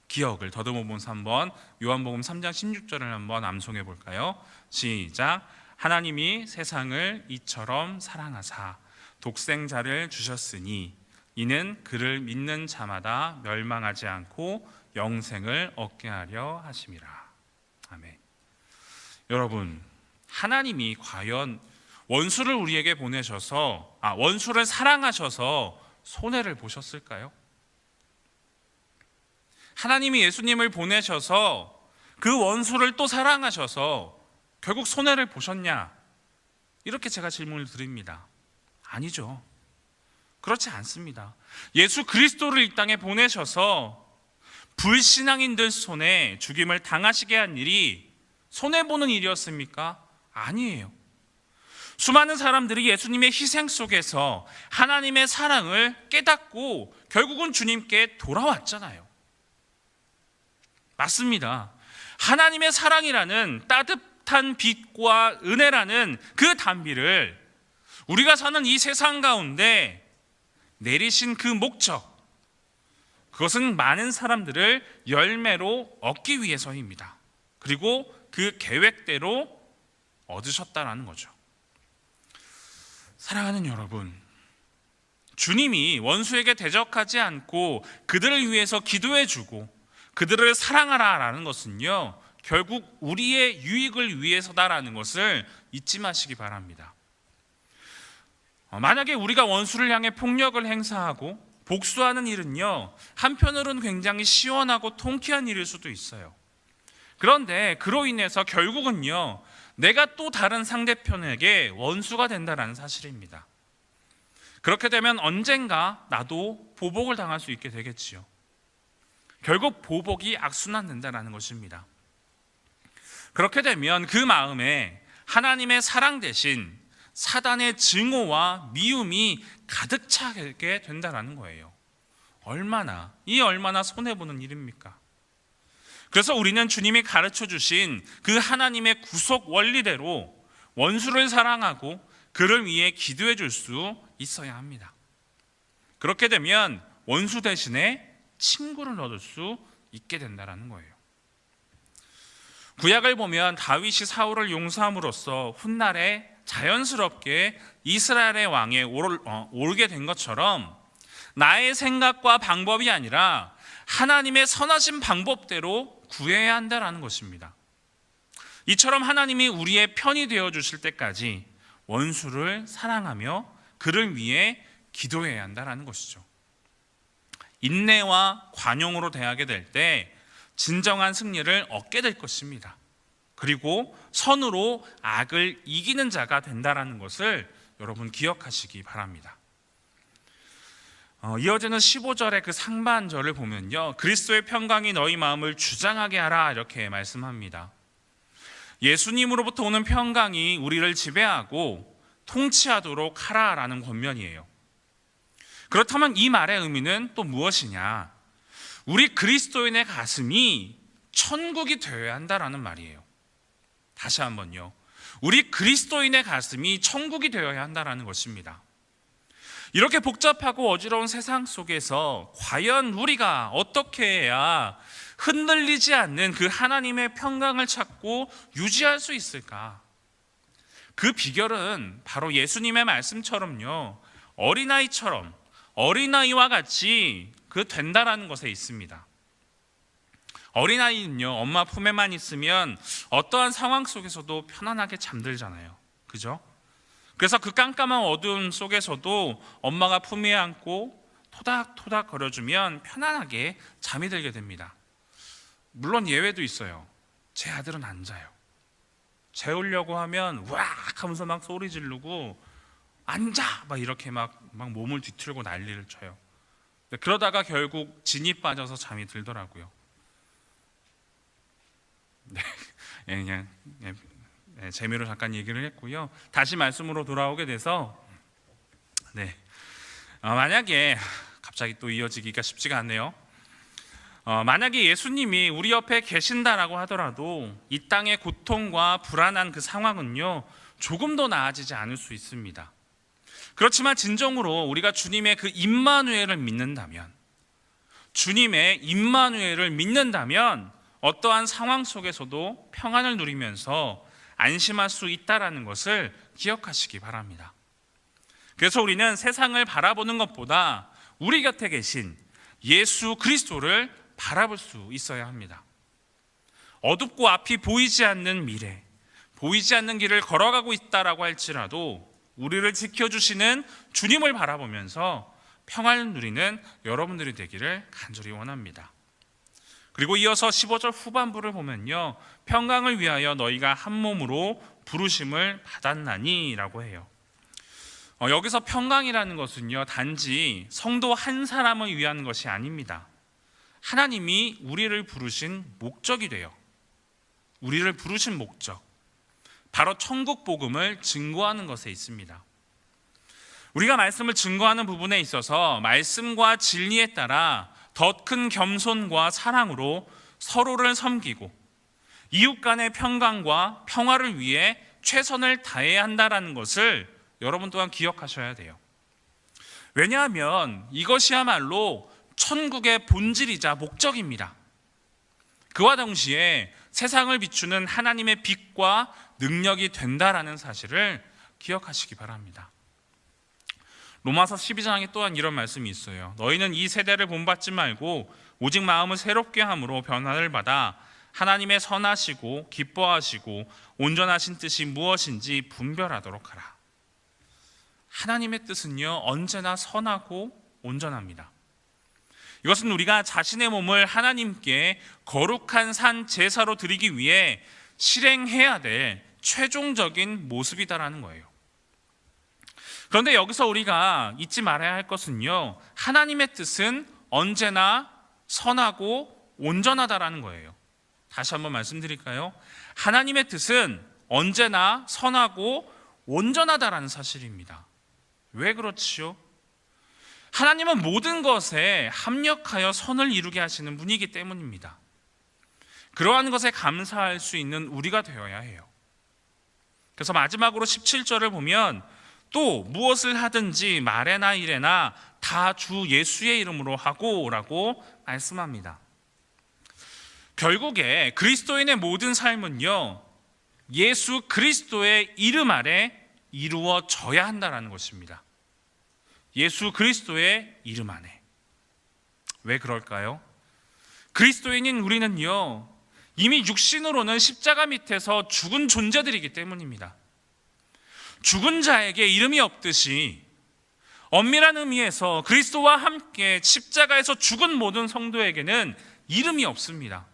기억을 더듬어보면서 한번 요한복음 3장 16절을 한번 암송해 볼까요? 시작. 하나님이 세상을 이처럼 사랑하사 독생자를 주셨으니 이는 그를 믿는 자마다 멸망하지 않고 영생을 얻게 하려 하심이라. 아멘. 여러분, 하나님이 과연 원수를 우리에게 보내셔서 원수를 사랑하셔서 손해를 보셨을까요? 하나님이 예수님을 보내셔서 그 원수를 또 사랑하셔서 결국 손해를 보셨냐? 이렇게 제가 질문을 드립니다. 아니죠. 그렇지 않습니다. 예수 그리스도를 이 땅에 보내셔서 불신앙인들 손에 죽임을 당하시게 한 일이 손해보는 일이었습니까? 아니에요. 수많은 사람들이 예수님의 희생 속에서 하나님의 사랑을 깨닫고 결국은 주님께 돌아왔잖아요. 맞습니다. 하나님의 사랑이라는 따뜻한 빛과 은혜라는 그 단비를 우리가 사는 이 세상 가운데 내리신 그 목적, 그것은 많은 사람들을 열매로 얻기 위해서입니다. 그리고 그 계획대로 얻으셨다라는 거죠. 사랑하는 여러분, 주님이 원수에게 대적하지 않고 그들을 위해서 기도해주고 그들을 사랑하라라는 것은요 결국 우리의 유익을 위해서다라는 것을 잊지 마시기 바랍니다. 만약에 우리가 원수를 향해 폭력을 행사하고 복수하는 일은요, 한편으로는 굉장히 시원하고 통쾌한 일일 수도 있어요. 그런데 그로 인해서 결국은요, 내가 또 다른 상대편에게 원수가 된다는 사실입니다. 그렇게 되면 언젠가 나도 보복을 당할 수 있게 되겠지요. 결국 보복이 악순환된다는 것입니다. 그렇게 되면 그 마음에 하나님의 사랑 대신 사단의 증오와 미움이 가득 차게 된다는 거예요. 얼마나 손해보는 일입니까? 그래서 우리는 주님이 가르쳐 주신 그 하나님의 구속 원리대로 원수를 사랑하고 그를 위해 기도해 줄 수 있어야 합니다. 그렇게 되면 원수 대신에 친구를 얻을 수 있게 된다는 거예요. 구약을 보면 다윗이 사울을 용서함으로써 훗날에 자연스럽게 이스라엘의 왕에 오르게 된 것처럼 나의 생각과 방법이 아니라 하나님의 선하신 방법대로 구해야 한다는 것입니다. 이처럼 하나님이 우리의 편이 되어 주실 때까지 원수를 사랑하며 그를 위해 기도해야 한다는 것이죠. 인내와 관용으로 대하게 될 때 진정한 승리를 얻게 될 것입니다. 그리고 선으로 악을 이기는 자가 된다는 것을 여러분 기억하시기 바랍니다. 이어지는 15절의 그 상반절을 보면요, 그리스도의 평강이 너희 마음을 주장하게 하라 이렇게 말씀합니다. 예수님으로부터 오는 평강이 우리를 지배하고 통치하도록 하라라는 권면이에요. 그렇다면 이 말의 의미는 또 무엇이냐? 우리 그리스도인의 가슴이 천국이 되어야 한다라는 말이에요. 다시 한번요, 우리 그리스도인의 가슴이 천국이 되어야 한다라는 것입니다. 이렇게 복잡하고 어지러운 세상 속에서 과연 우리가 어떻게 해야 흔들리지 않는 그 하나님의 평강을 찾고 유지할 수 있을까? 그 비결은 바로 예수님의 말씀처럼요, 어린아이와 같이 된다라는 것에 있습니다. 어린아이는요, 엄마 품에만 있으면 어떠한 상황 속에서도 편안하게 잠들잖아요. 그죠? 그래서 그 깜깜한 어두움 속에서도 엄마가 품에 안고 토닥토닥 거려주면 편안하게 잠이 들게 됩니다. 물론 예외도 있어요. 제 아들은 안 자요. 재우려고 하면 으악 하면서 막 소리 지르고 앉아! 막 이렇게 막 몸을 뒤틀고 난리를 쳐요. 그러다가 결국 진이 빠져서 잠이 들더라고요. 그냥 재미로 잠깐 얘기를 했고요. 다시 말씀으로 돌아오게 돼서 만약에 갑자기 또 이어지기가 쉽지가 않네요. 만약에 예수님이 우리 옆에 계신다라고 하더라도 이 땅의 고통과 불안한 그 상황은요, 조금도 나아지지 않을 수 있습니다. 그렇지만 진정으로 우리가 주님의 그 임마누엘을 믿는다면, 어떠한 상황 속에서도 평안을 누리면서 안심할 수 있다라는 것을 기억하시기 바랍니다. 그래서 우리는 세상을 바라보는 것보다 우리 곁에 계신 예수 그리스도를 바라볼 수 있어야 합니다. 어둡고 앞이 보이지 않는 미래, 보이지 않는 길을 걸어가고 있다라고 할지라도 우리를 지켜주시는 주님을 바라보면서 평안을 누리는 여러분들이 되기를 간절히 원합니다. 그리고 이어서 15절 후반부를 보면요, 평강을 위하여 너희가 한 몸으로 부르심을 받았나니 라고 해요. 여기서 평강이라는 것은요, 단지 성도 한 사람을 위한 것이 아닙니다. 하나님이 우리를 부르신 목적이 돼요. 우리를 부르신 목적, 바로 천국 복음을 증거하는 것에 있습니다. 우리가 말씀을 증거하는 부분에 있어서 말씀과 진리에 따라 더 큰 겸손과 사랑으로 서로를 섬기고 이웃 간의 평강과 평화를 위해 최선을 다해야 한다는 것을 여러분 또한 기억하셔야 돼요. 왜냐하면 이것이야말로 천국의 본질이자 목적입니다. 그와 동시에 세상을 비추는 하나님의 빛과 능력이 된다라는 사실을 기억하시기 바랍니다. 로마서 12장에 또한 이런 말씀이 있어요. 너희는 이 세대를 본받지 말고 오직 마음을 새롭게 함으로 변화를 받아 하나님의 선하시고 기뻐하시고 온전하신 뜻이 무엇인지 분별하도록 하라. 하나님의 뜻은요, 언제나 선하고 온전합니다. 이것은 우리가 자신의 몸을 하나님께 거룩한 산 제사로 드리기 위해 실행해야 될 최종적인 모습이다라는 거예요. 그런데 여기서 우리가 잊지 말아야 할 것은요, 하나님의 뜻은 언제나 선하고 온전하다라는 거예요. 다시 한번 말씀드릴까요? 하나님의 뜻은 언제나 선하고 온전하다라는 사실입니다. 왜 그렇지요? 하나님은 모든 것에 합력하여 선을 이루게 하시는 분이기 때문입니다. 그러한 것에 감사할 수 있는 우리가 되어야 해요. 그래서 마지막으로 17절을 보면 또 무엇을 하든지 말에나 일에나 다 주 예수의 이름으로 하고라고 말씀합니다. 결국에 그리스도인의 모든 삶은요, 예수 그리스도의 이름 아래 이루어져야 한다는 것입니다. 예수 그리스도의 이름 안에. 왜 그럴까요? 그리스도인인 우리는요, 이미 육신으로는 십자가 밑에서 죽은 존재들이기 때문입니다. 죽은 자에게 이름이 없듯이 엄밀한 의미에서 그리스도와 함께 십자가에서 죽은 모든 성도에게는 이름이 없습니다.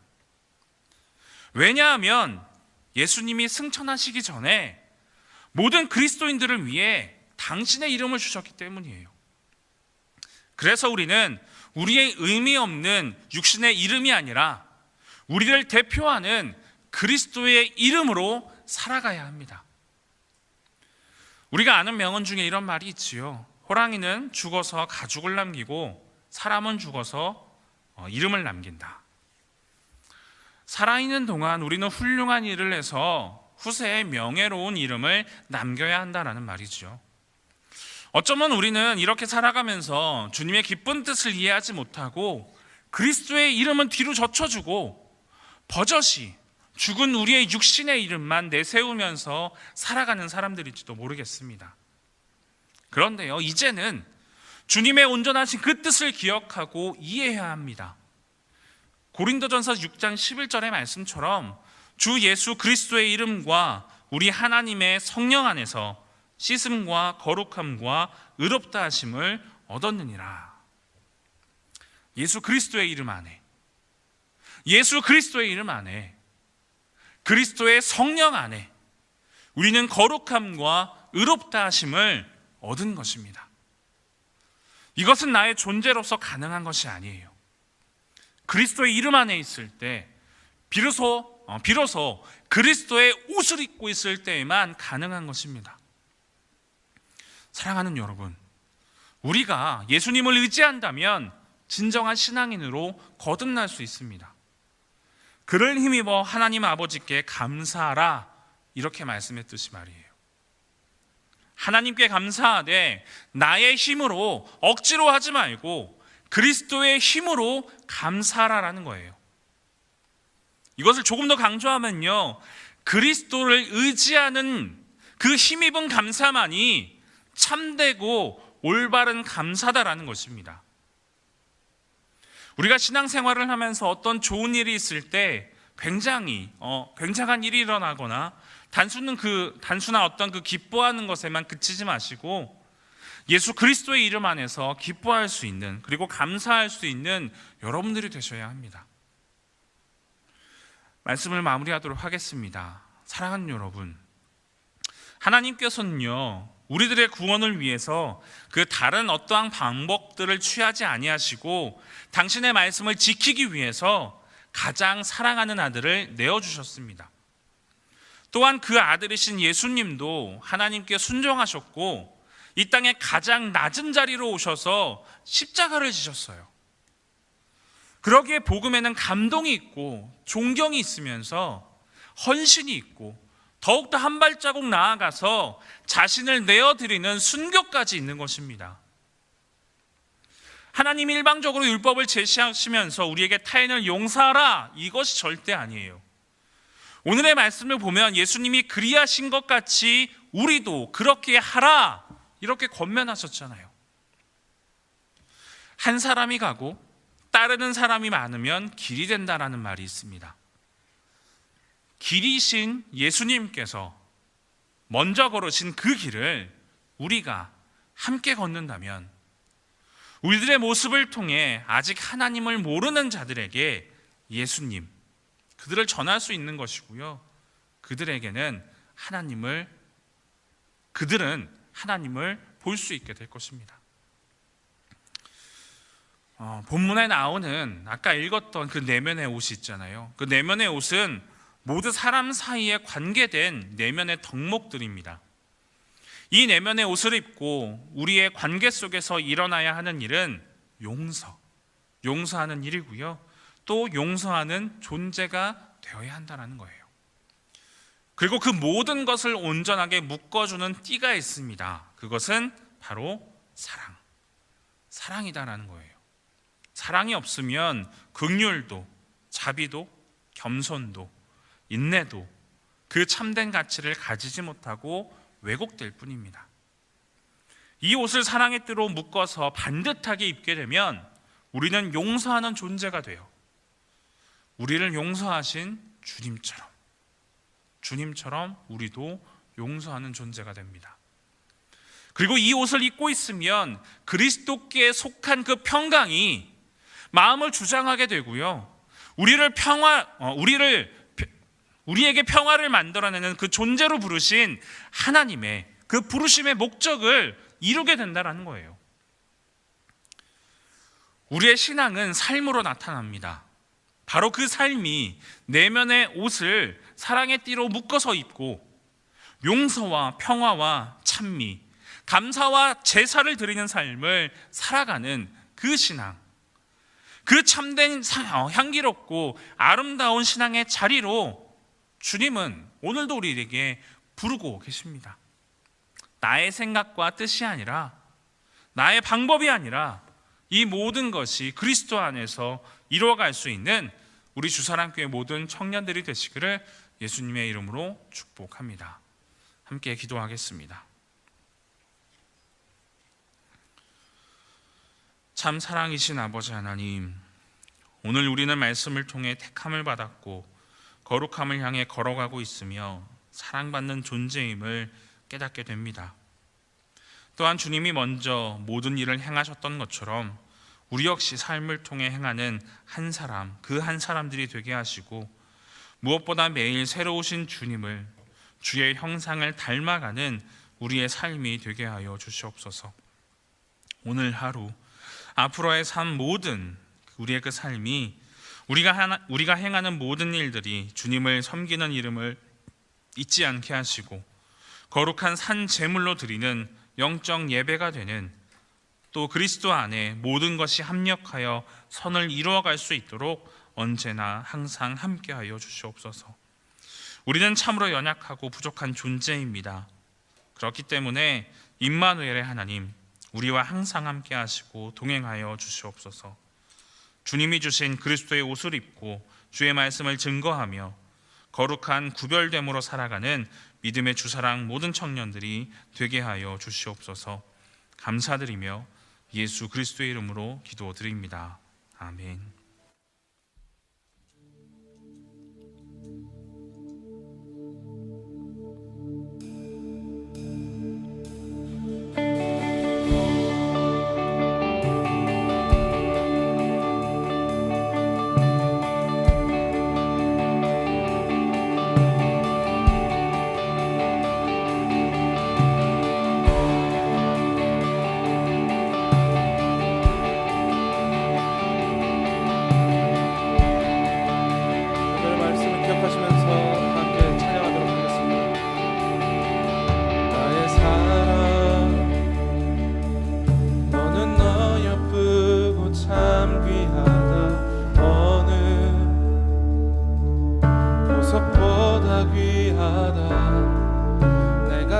왜냐하면 예수님이 승천하시기 전에 모든 그리스도인들을 위해 당신의 이름을 주셨기 때문이에요. 그래서 우리는 우리의 의미 없는 육신의 이름이 아니라 우리를 대표하는 그리스도의 이름으로 살아가야 합니다. 우리가 아는 명언 중에 이런 말이 있지요. 호랑이는 죽어서 가죽을 남기고 사람은 죽어서 이름을 남긴다. 살아있는 동안 우리는 훌륭한 일을 해서 후세에 명예로운 이름을 남겨야 한다는 말이죠. 어쩌면 우리는 이렇게 살아가면서 주님의 기쁜 뜻을 이해하지 못하고 그리스도의 이름은 뒤로 젖혀주고 버젓이 죽은 우리의 육신의 이름만 내세우면서 살아가는 사람들일지도 모르겠습니다. 그런데요, 이제는 주님의 온전하신 그 뜻을 기억하고 이해해야 합니다. 고린도전서 6장 11절의 말씀처럼 주 예수 그리스도의 이름과 우리 하나님의 성령 안에서 씻음과 거룩함과 의롭다 하심을 얻었느니라. 예수 그리스도의 이름 안에, 예수 그리스도의 이름 안에, 그리스도의 성령 안에 우리는 거룩함과 의롭다 하심을 얻은 것입니다. 이것은 나의 존재로서 가능한 것이 아니에요. 그리스도의 이름 안에 있을 때 비로소 그리스도의 옷을 입고 있을 때에만 가능한 것입니다. 사랑하는 여러분, 우리가 예수님을 의지한다면 진정한 신앙인으로 거듭날 수 있습니다. 그를 힘입어 하나님 아버지께 감사하라, 이렇게 말씀했듯이 말이에요. 하나님께 감사하되 나의 힘으로 억지로 하지 말고 그리스도의 힘으로 감사하라라는 거예요. 이것을 조금 더 강조하면요, 그리스도를 의지하는 그 힘입은 감사만이 참되고 올바른 감사다라는 것입니다. 우리가 신앙생활을 하면서 어떤 좋은 일이 있을 때 굉장한 일이 일어나거나 단순한 어떤 그 기뻐하는 것에만 그치지 마시고 예수 그리스도의 이름 안에서 기뻐할 수 있는, 그리고 감사할 수 있는 여러분들이 되셔야 합니다. 말씀을 마무리하도록 하겠습니다. 사랑하는 여러분, 하나님께서는요, 우리들의 구원을 위해서 그 다른 어떠한 방법들을 취하지 아니하시고 당신의 말씀을 지키기 위해서 가장 사랑하는 아들을 내어주셨습니다. 또한 그 아들이신 예수님도 하나님께 순종하셨고 이 땅에 가장 낮은 자리로 오셔서 십자가를 지셨어요. 그러기에 복음에는 감동이 있고 존경이 있으면서 헌신이 있고 더욱더 한 발자국 나아가서 자신을 내어드리는 순교까지 있는 것입니다. 하나님이 일방적으로 율법을 제시하시면서 우리에게 타인을 용서하라, 이것이 절대 아니에요. 오늘의 말씀을 보면 예수님이 그리하신 것 같이 우리도 그렇게 하라, 이렇게 권면하셨잖아요. 한 사람이 가고 따르는 사람이 많으면 길이 된다라는 말이 있습니다. 길이신 예수님께서 먼저 걸으신 그 길을 우리가 함께 걷는다면 우리들의 모습을 통해 아직 하나님을 모르는 자들에게 예수님, 그들을 전할 수 있는 것이고요. 그들은 하나님을 볼 수 있게 될 것입니다. 본문에 나오는 아까 읽었던 그 내면의 옷이 있잖아요. 그 내면의 옷은 모두 사람 사이에 관계된 내면의 덕목들입니다. 이 내면의 옷을 입고 우리의 관계 속에서 일어나야 하는 일은 용서하는 일이고요. 또 용서하는 존재가 되어야 한다는 거예요. 그리고 그 모든 것을 온전하게 묶어주는 띠가 있습니다. 그것은 바로 사랑이다라는 거예요. 사랑이 없으면 긍휼도, 자비도, 겸손도, 인내도 그 참된 가치를 가지지 못하고 왜곡될 뿐입니다. 이 옷을 사랑의 띠로 묶어서 반듯하게 입게 되면 우리는 용서하는 존재가 돼요. 우리를 용서하신 주님처럼 우리도 용서하는 존재가 됩니다. 그리고 이 옷을 입고 있으면 그리스도께 속한 그 평강이 마음을 주장하게 되고요. 우리에게 평화를 만들어내는 그 존재로 부르신 하나님의 그 부르심의 목적을 이루게 된다는 거예요. 우리의 신앙은 삶으로 나타납니다. 바로 그 삶이 내면의 옷을 사랑의 띠로 묶어서 입고 용서와 평화와 찬미, 감사와 제사를 드리는 삶을 살아가는 그 신앙, 그 참된 향기롭고 아름다운 신앙의 자리로 주님은 오늘도 우리에게 부르고 계십니다. 나의 생각과 뜻이 아니라, 나의 방법이 아니라 이 모든 것이 그리스도 안에서 이루어갈 수 있는 우리 주사랑교회 모든 청년들이 되시기를 예수님의 이름으로 축복합니다. 함께 기도하겠습니다. 참 사랑이신 아버지 하나님, 오늘 우리는 말씀을 통해 택함을 받았고 거룩함을 향해 걸어가고 있으며 사랑받는 존재임을 깨닫게 됩니다. 또한 주님이 먼저 모든 일을 행하셨던 것처럼 우리 역시 삶을 통해 행하는 한 사람, 그 한 사람들이 되게 하시고 무엇보다 매일 새로우신 주님을, 주의 형상을 닮아가는 우리의 삶이 되게 하여 주시옵소서. 오늘 하루 앞으로의 삶 모든 우리의 그 삶이 우리가 행하는 모든 일들이 주님을 섬기는 이름을 잊지 않게 하시고 거룩한 산 제물로 드리는 영적 예배가 되는, 또 그리스도 안에 모든 것이 합력하여 선을 이루어갈 수 있도록 언제나 항상 함께하여 주시옵소서. 우리는 참으로 연약하고 부족한 존재입니다. 그렇기 때문에 임마누엘의 하나님, 우리와 항상 함께하시고 동행하여 주시옵소서. 주님이 주신 그리스도의 옷을 입고 주의 말씀을 증거하며 거룩한 구별됨으로 살아가는 믿음의 주사랑 모든 청년들이 되게 하여 주시옵소서. 감사드리며 예수 그리스도의 이름으로 기도드립니다. 아멘.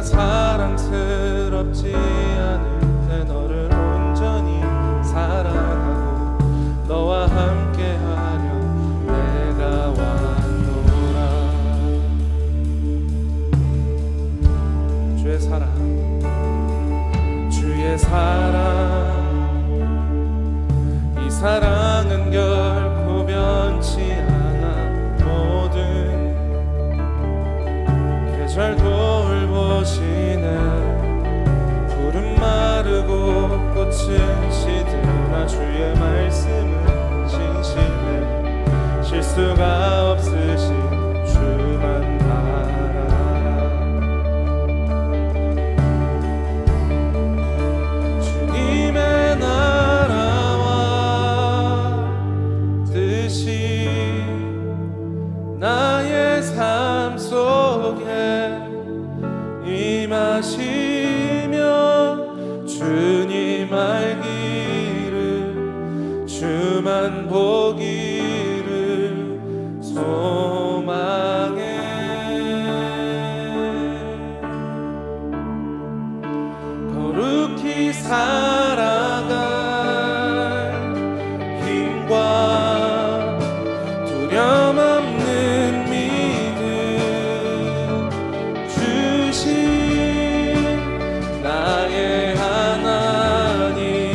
사랑스럽지 않을 때 너를 온전히 사랑하고 너와 함께하려 내가 왔노라. 주의 사랑, 이 사랑은 결코 변치 않아. 모든 계절 돌보시네. 푸른 마르고 꽃은 시들 주의 말씀은 신실해 실수가 없으신 주만 바라라. 주님의 나라와 뜻이 나의 삶 속에 임하시며 주님 알기를 주만 보기를 소망해. 거룩히 살아갈 힘과 두려움 없는 믿음 주신 나의 하나님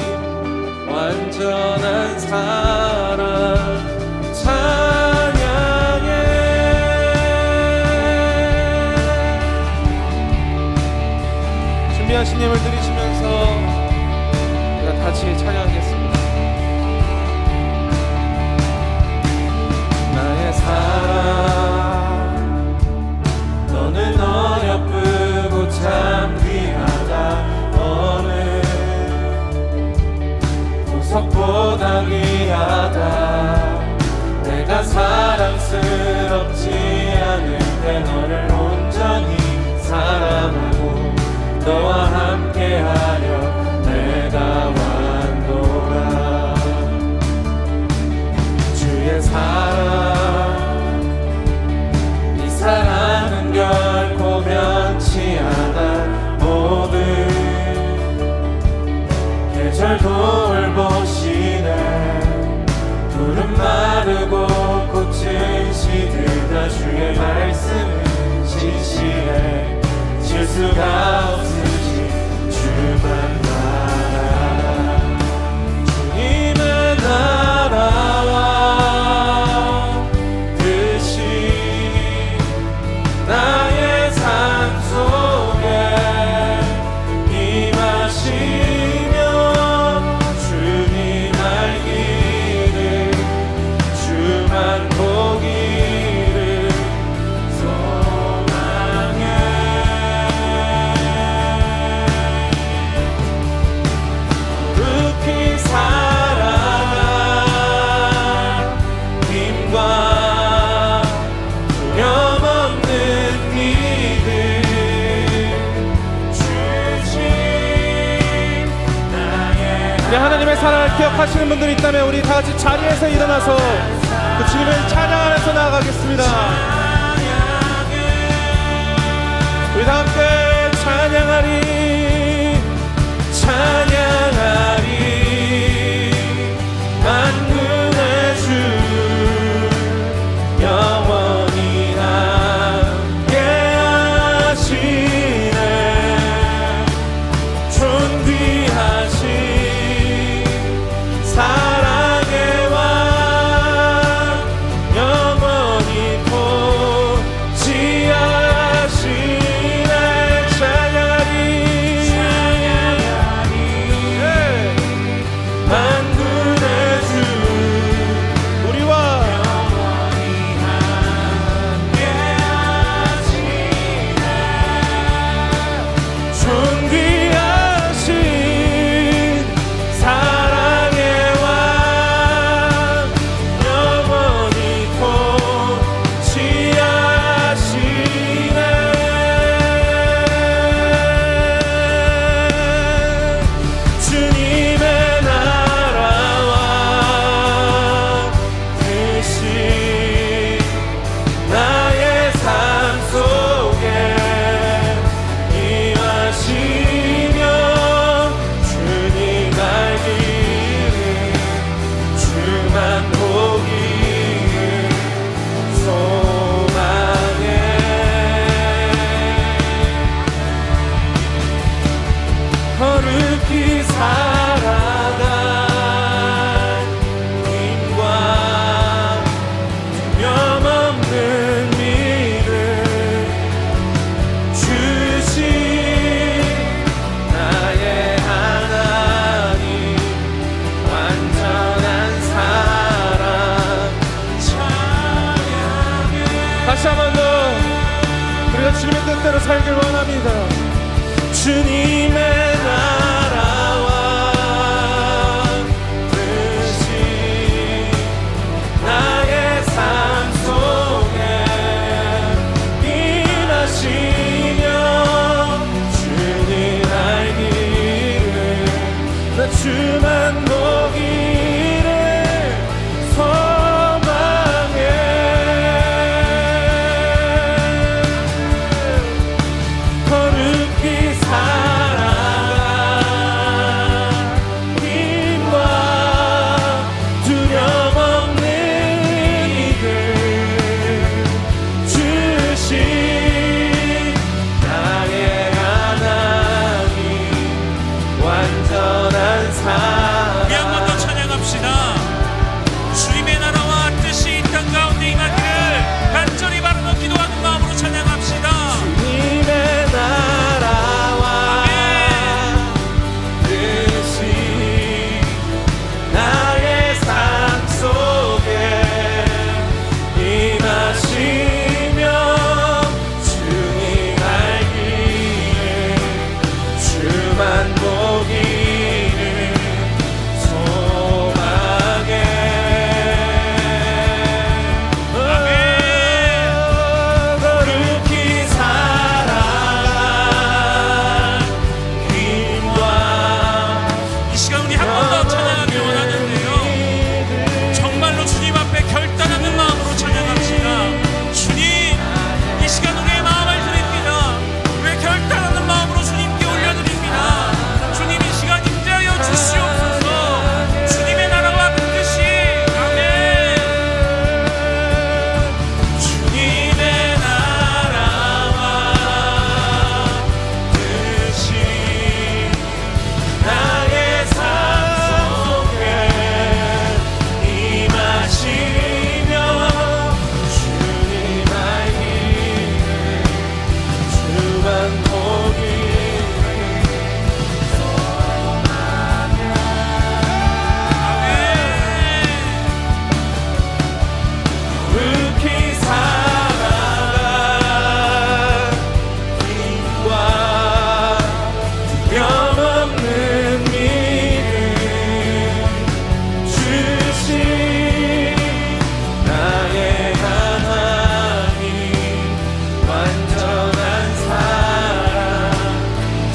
완전한 사랑 찬양해. 준비하신 예물 드리시면서 우리가 같이 찬양하겠습니다. 나의 사랑 너는 어렵고 참 귀하다. 너는 보석보다 귀하다. 내가 사랑스럽지 않은데 너를 온전히 사랑하고 너와 함께하려 내가 왔노라. 주의 사랑 이 사랑은 결코 변치 않아. 모든 계절 돌보시네. 푸른 마르고 꽃은 시들다. 주의 말씀은 신실해 실수가 없으신 주만 바라라. 주님의 나라와 뜻이 나의 삶 속에 임하시며 주님 알기를 주만 보기를 소망해. 거룩히 살아갈 힘과 두려움 없는 믿음 주신 나의. 우리 하나님의 사랑을 기억하시는 분들이 있다면 우리 다 같이 자리에서 일어나서 그 주님을 찬양하면서 나아가겠습니다. 우리 다 함께 찬양하리 찬양하리 만군의 주 영원히 함께하시네. 존귀하신 사랑의 왕 영원히 다시 한 번 더 우리가 주님의 뜻대로 살길 원합니다. 주님의 나라와 뜻이 나의 삶 속에 임하시며 주님 알기를 나 주만 보기를 소망해. 거룩히 살아가 힘과 두려움 없는 이들 주신 나의 하나님 완전한 우리 한 번 더 찬양합시다. 주님의 나라와 뜻이 이 땅 가운데 임하기를 간절히 바라며 기도하는 마음으로 찬양합시다. 주님의 나라와 뜻이 나의 삶 속에 임하시며 주님 알기를 주만 보기를 소망해. 거룩히 살아가 힘과 이 시간 우리 한 번 더 찬양하기 원하는데요, 정말로 주님 앞에 결단하는 마음으로 찬양합시다. 주님, 이 시간 우리의 마음을 드립니다. 우리의 결단하는 마음으로 주님께 올려드립니다. 주님, 이 시간 임재하여 주시옵소서. 주님의 나라와 그 뜻이, 아멘. 주님의 나라와 뜻이 나의 삶 속에 임하시며 주님 알기를 주만 보기를 소망해. 거룩히 살아가 힘과 두려움 없는 믿음 주신 나의 하나님 완전한 사랑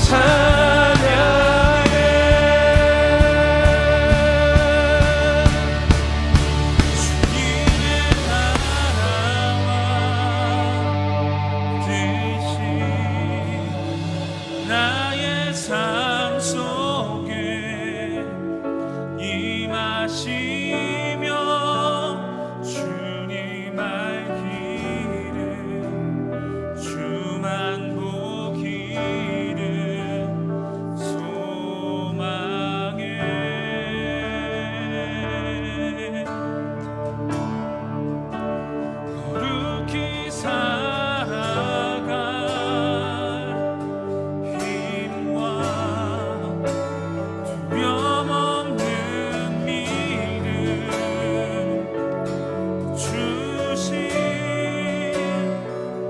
찬양해. 주님의 나라와 뜻이 나의 삶 속에 임하시며 주님 알기를 주만 보기를 소망해. 거룩히 살아가 힘과 두려움 없는 믿음 주신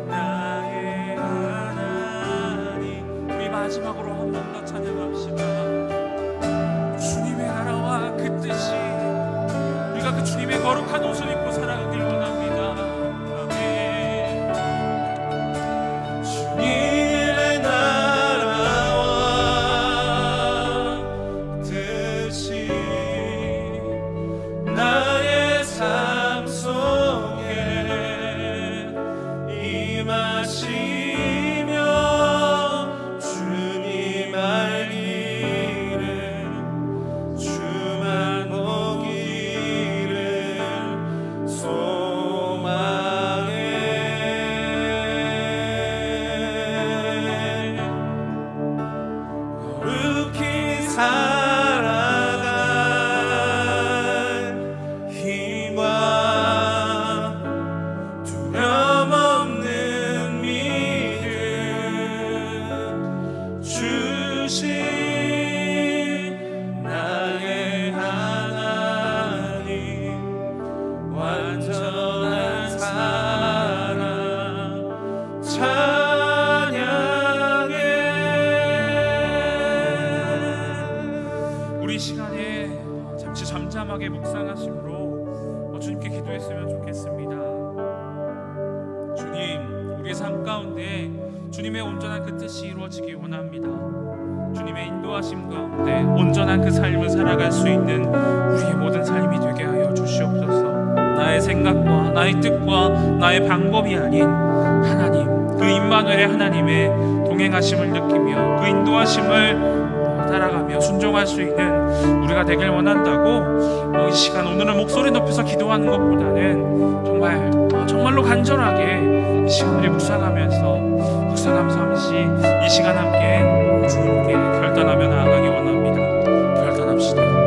나의 하나님. 우리 마지막으로 한 번 더 찬양합시다. 주님의 나라와 그 뜻이, 우리가 그 주님의 거룩한 옷을 입고 살아가길 원합니다. 아멘. 주님의 나라와 뜻이 나의 삶 속에 임하시며 주님 알기를 주만 보기를 소망해. 거룩히 살아갈 힘과 두려움 없는 믿음 마지막에 묵상하심으로 주님께 기도했으면 좋겠습니다. 주님, 우리의 삶 가운데 주님의 온전한 그 뜻이 이루어지기 원합니다. 주님의 인도하심 가운데 온전한 그 삶을 살아갈 수 있는 우리의 모든 삶이 되게 하여 주시옵소서. 나의 생각과 나의 뜻과 나의 방법이 아닌 하나님, 그 임마누엘의 하나님의 동행하심을 느끼며 그 인도하심을 따라가며 순종할 수 있는 우리가 되길 원한다고 이 시간 오늘은 목소리 높여서 기도하는 것보다는 정말로 간절하게 이 시간 우리 묵상하면서 잠시 이 시간 함께 주님께 결단하며 나아가기 원합니다. 결단합시다.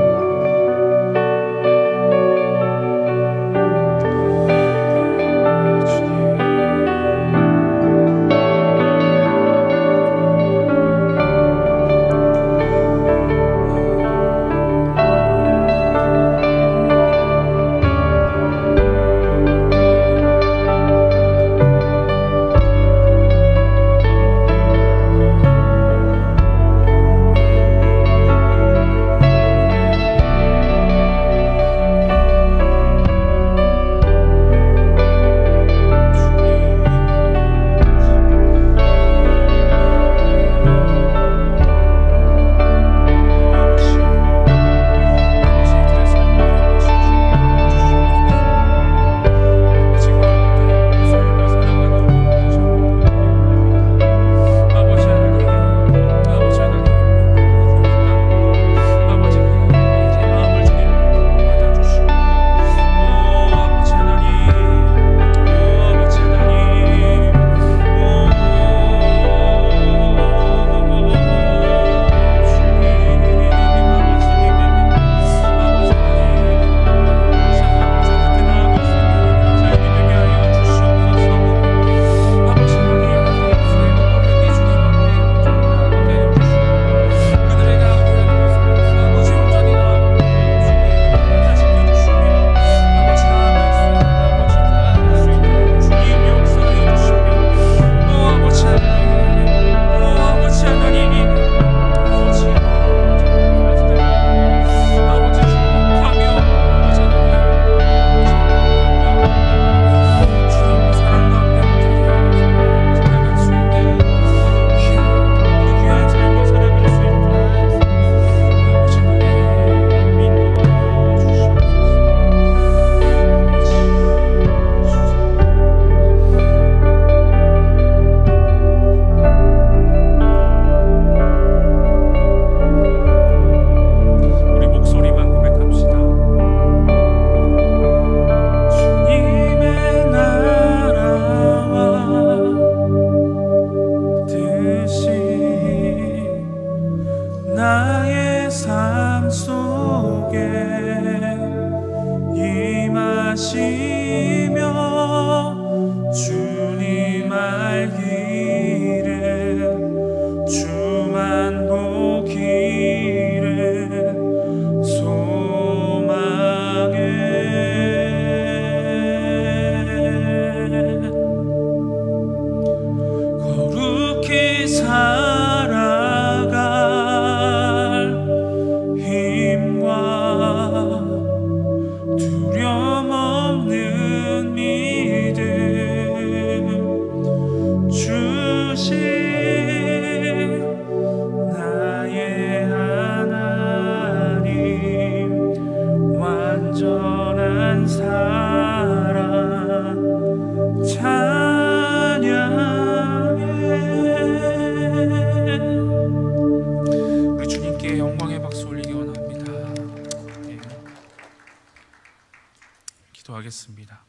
기도하겠습니다.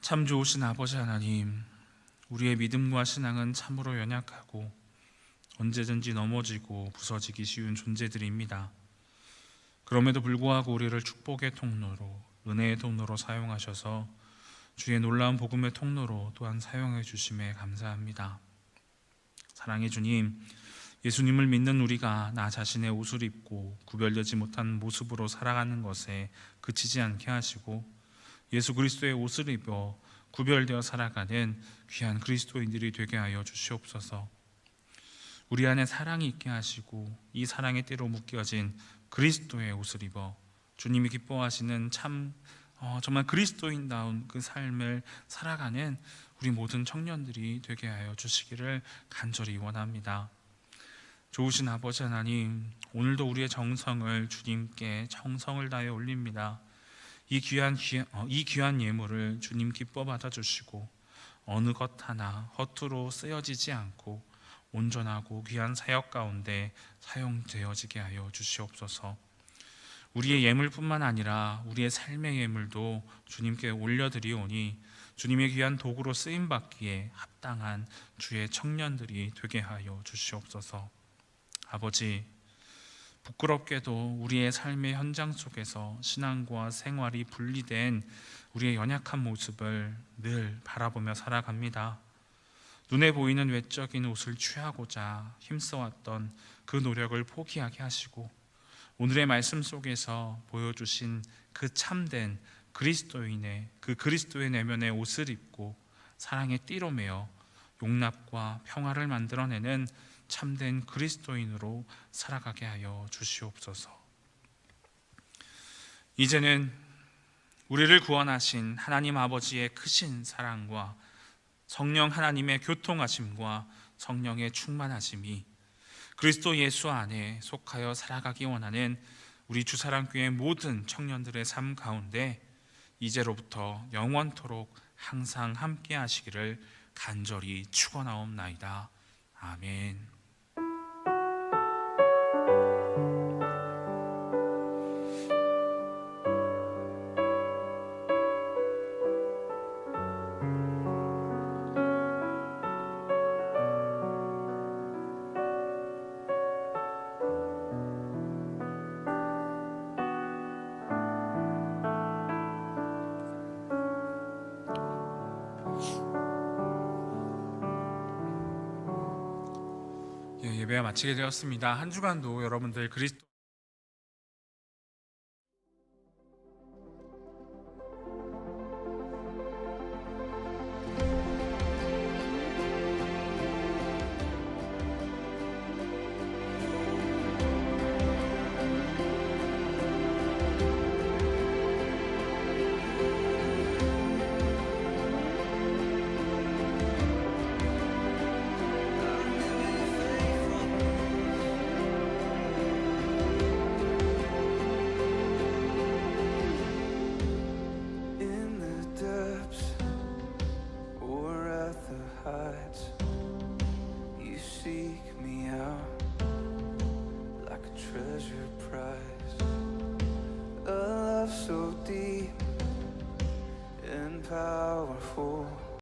참 좋으신 아버지 하나님, 우리의 믿음과 신앙은 참으로 연약하고 언제든지 넘어지고 부서지기 쉬운 존재들입니다. 그럼에도 불구하고 우리를 축복의 통로로, 은혜의 통로로 사용하셔서 주의 놀라운 복음의 통로로 또한 사용해 주심에 감사합니다. 사랑의 주님, 예수님을 믿는 우리가 나 자신의 옷을 입고 구별되지 못한 모습으로 살아가는 것에 그치지 않게 하시고 예수 그리스도의 옷을 입어 구별되어 살아가는 귀한 그리스도인들이 되게 하여 주시옵소서. 우리 안에 사랑이 있게 하시고 이 사랑의 띠로 묶여진 그리스도의 옷을 입어 주님이 기뻐하시는 정말 그리스도인다운 그 삶을 살아가는 우리 모든 청년들이 되게 하여 주시기를 간절히 원합니다. 좋으신 아버지 하나님, 오늘도 우리의 정성을 주님께 정성을 다해 올립니다. 이 귀한 예물을 주님 기뻐 받아주시고 어느 것 하나 허투루 쓰여지지 않고 온전하고 귀한 사역 가운데 사용되어지게 하여 주시옵소서. 우리의 예물뿐만 아니라 우리의 삶의 예물도 주님께 올려드리오니 주님의 귀한 도구로 쓰임받기에 합당한 주의 청년들이 되게 하여 주시옵소서. 아버지, 부끄럽게도 우리의 삶의 현장 속에서 신앙과 생활이 분리된 우리의 연약한 모습을 늘 바라보며 살아갑니다. 눈에 보이는 외적인 옷을 취하고자 힘써왔던 그 노력을 포기하게 하시고 오늘의 말씀 속에서 보여주신 그 참된 그리스도인의 그 그리스도의 내면의 옷을 입고 사랑의 띠로 매어 용납과 평화를 만들어내는 참된 그리스도인으로 살아가게 하여 주시옵소서. 이제는 우리를 구원하신 하나님 아버지의 크신 사랑과 성령 하나님의 교통하심과 성령의 충만하심이 그리스도 예수 안에 속하여 살아가기 원하는 우리 주사랑교회 모든 청년들의 삶 가운데 이제로부터 영원토록 항상 함께 하시기를 간절히 축원하옵나이다. 아멘. 예배가 마치게 되었습니다. 한 주간도 여러분들 그리스도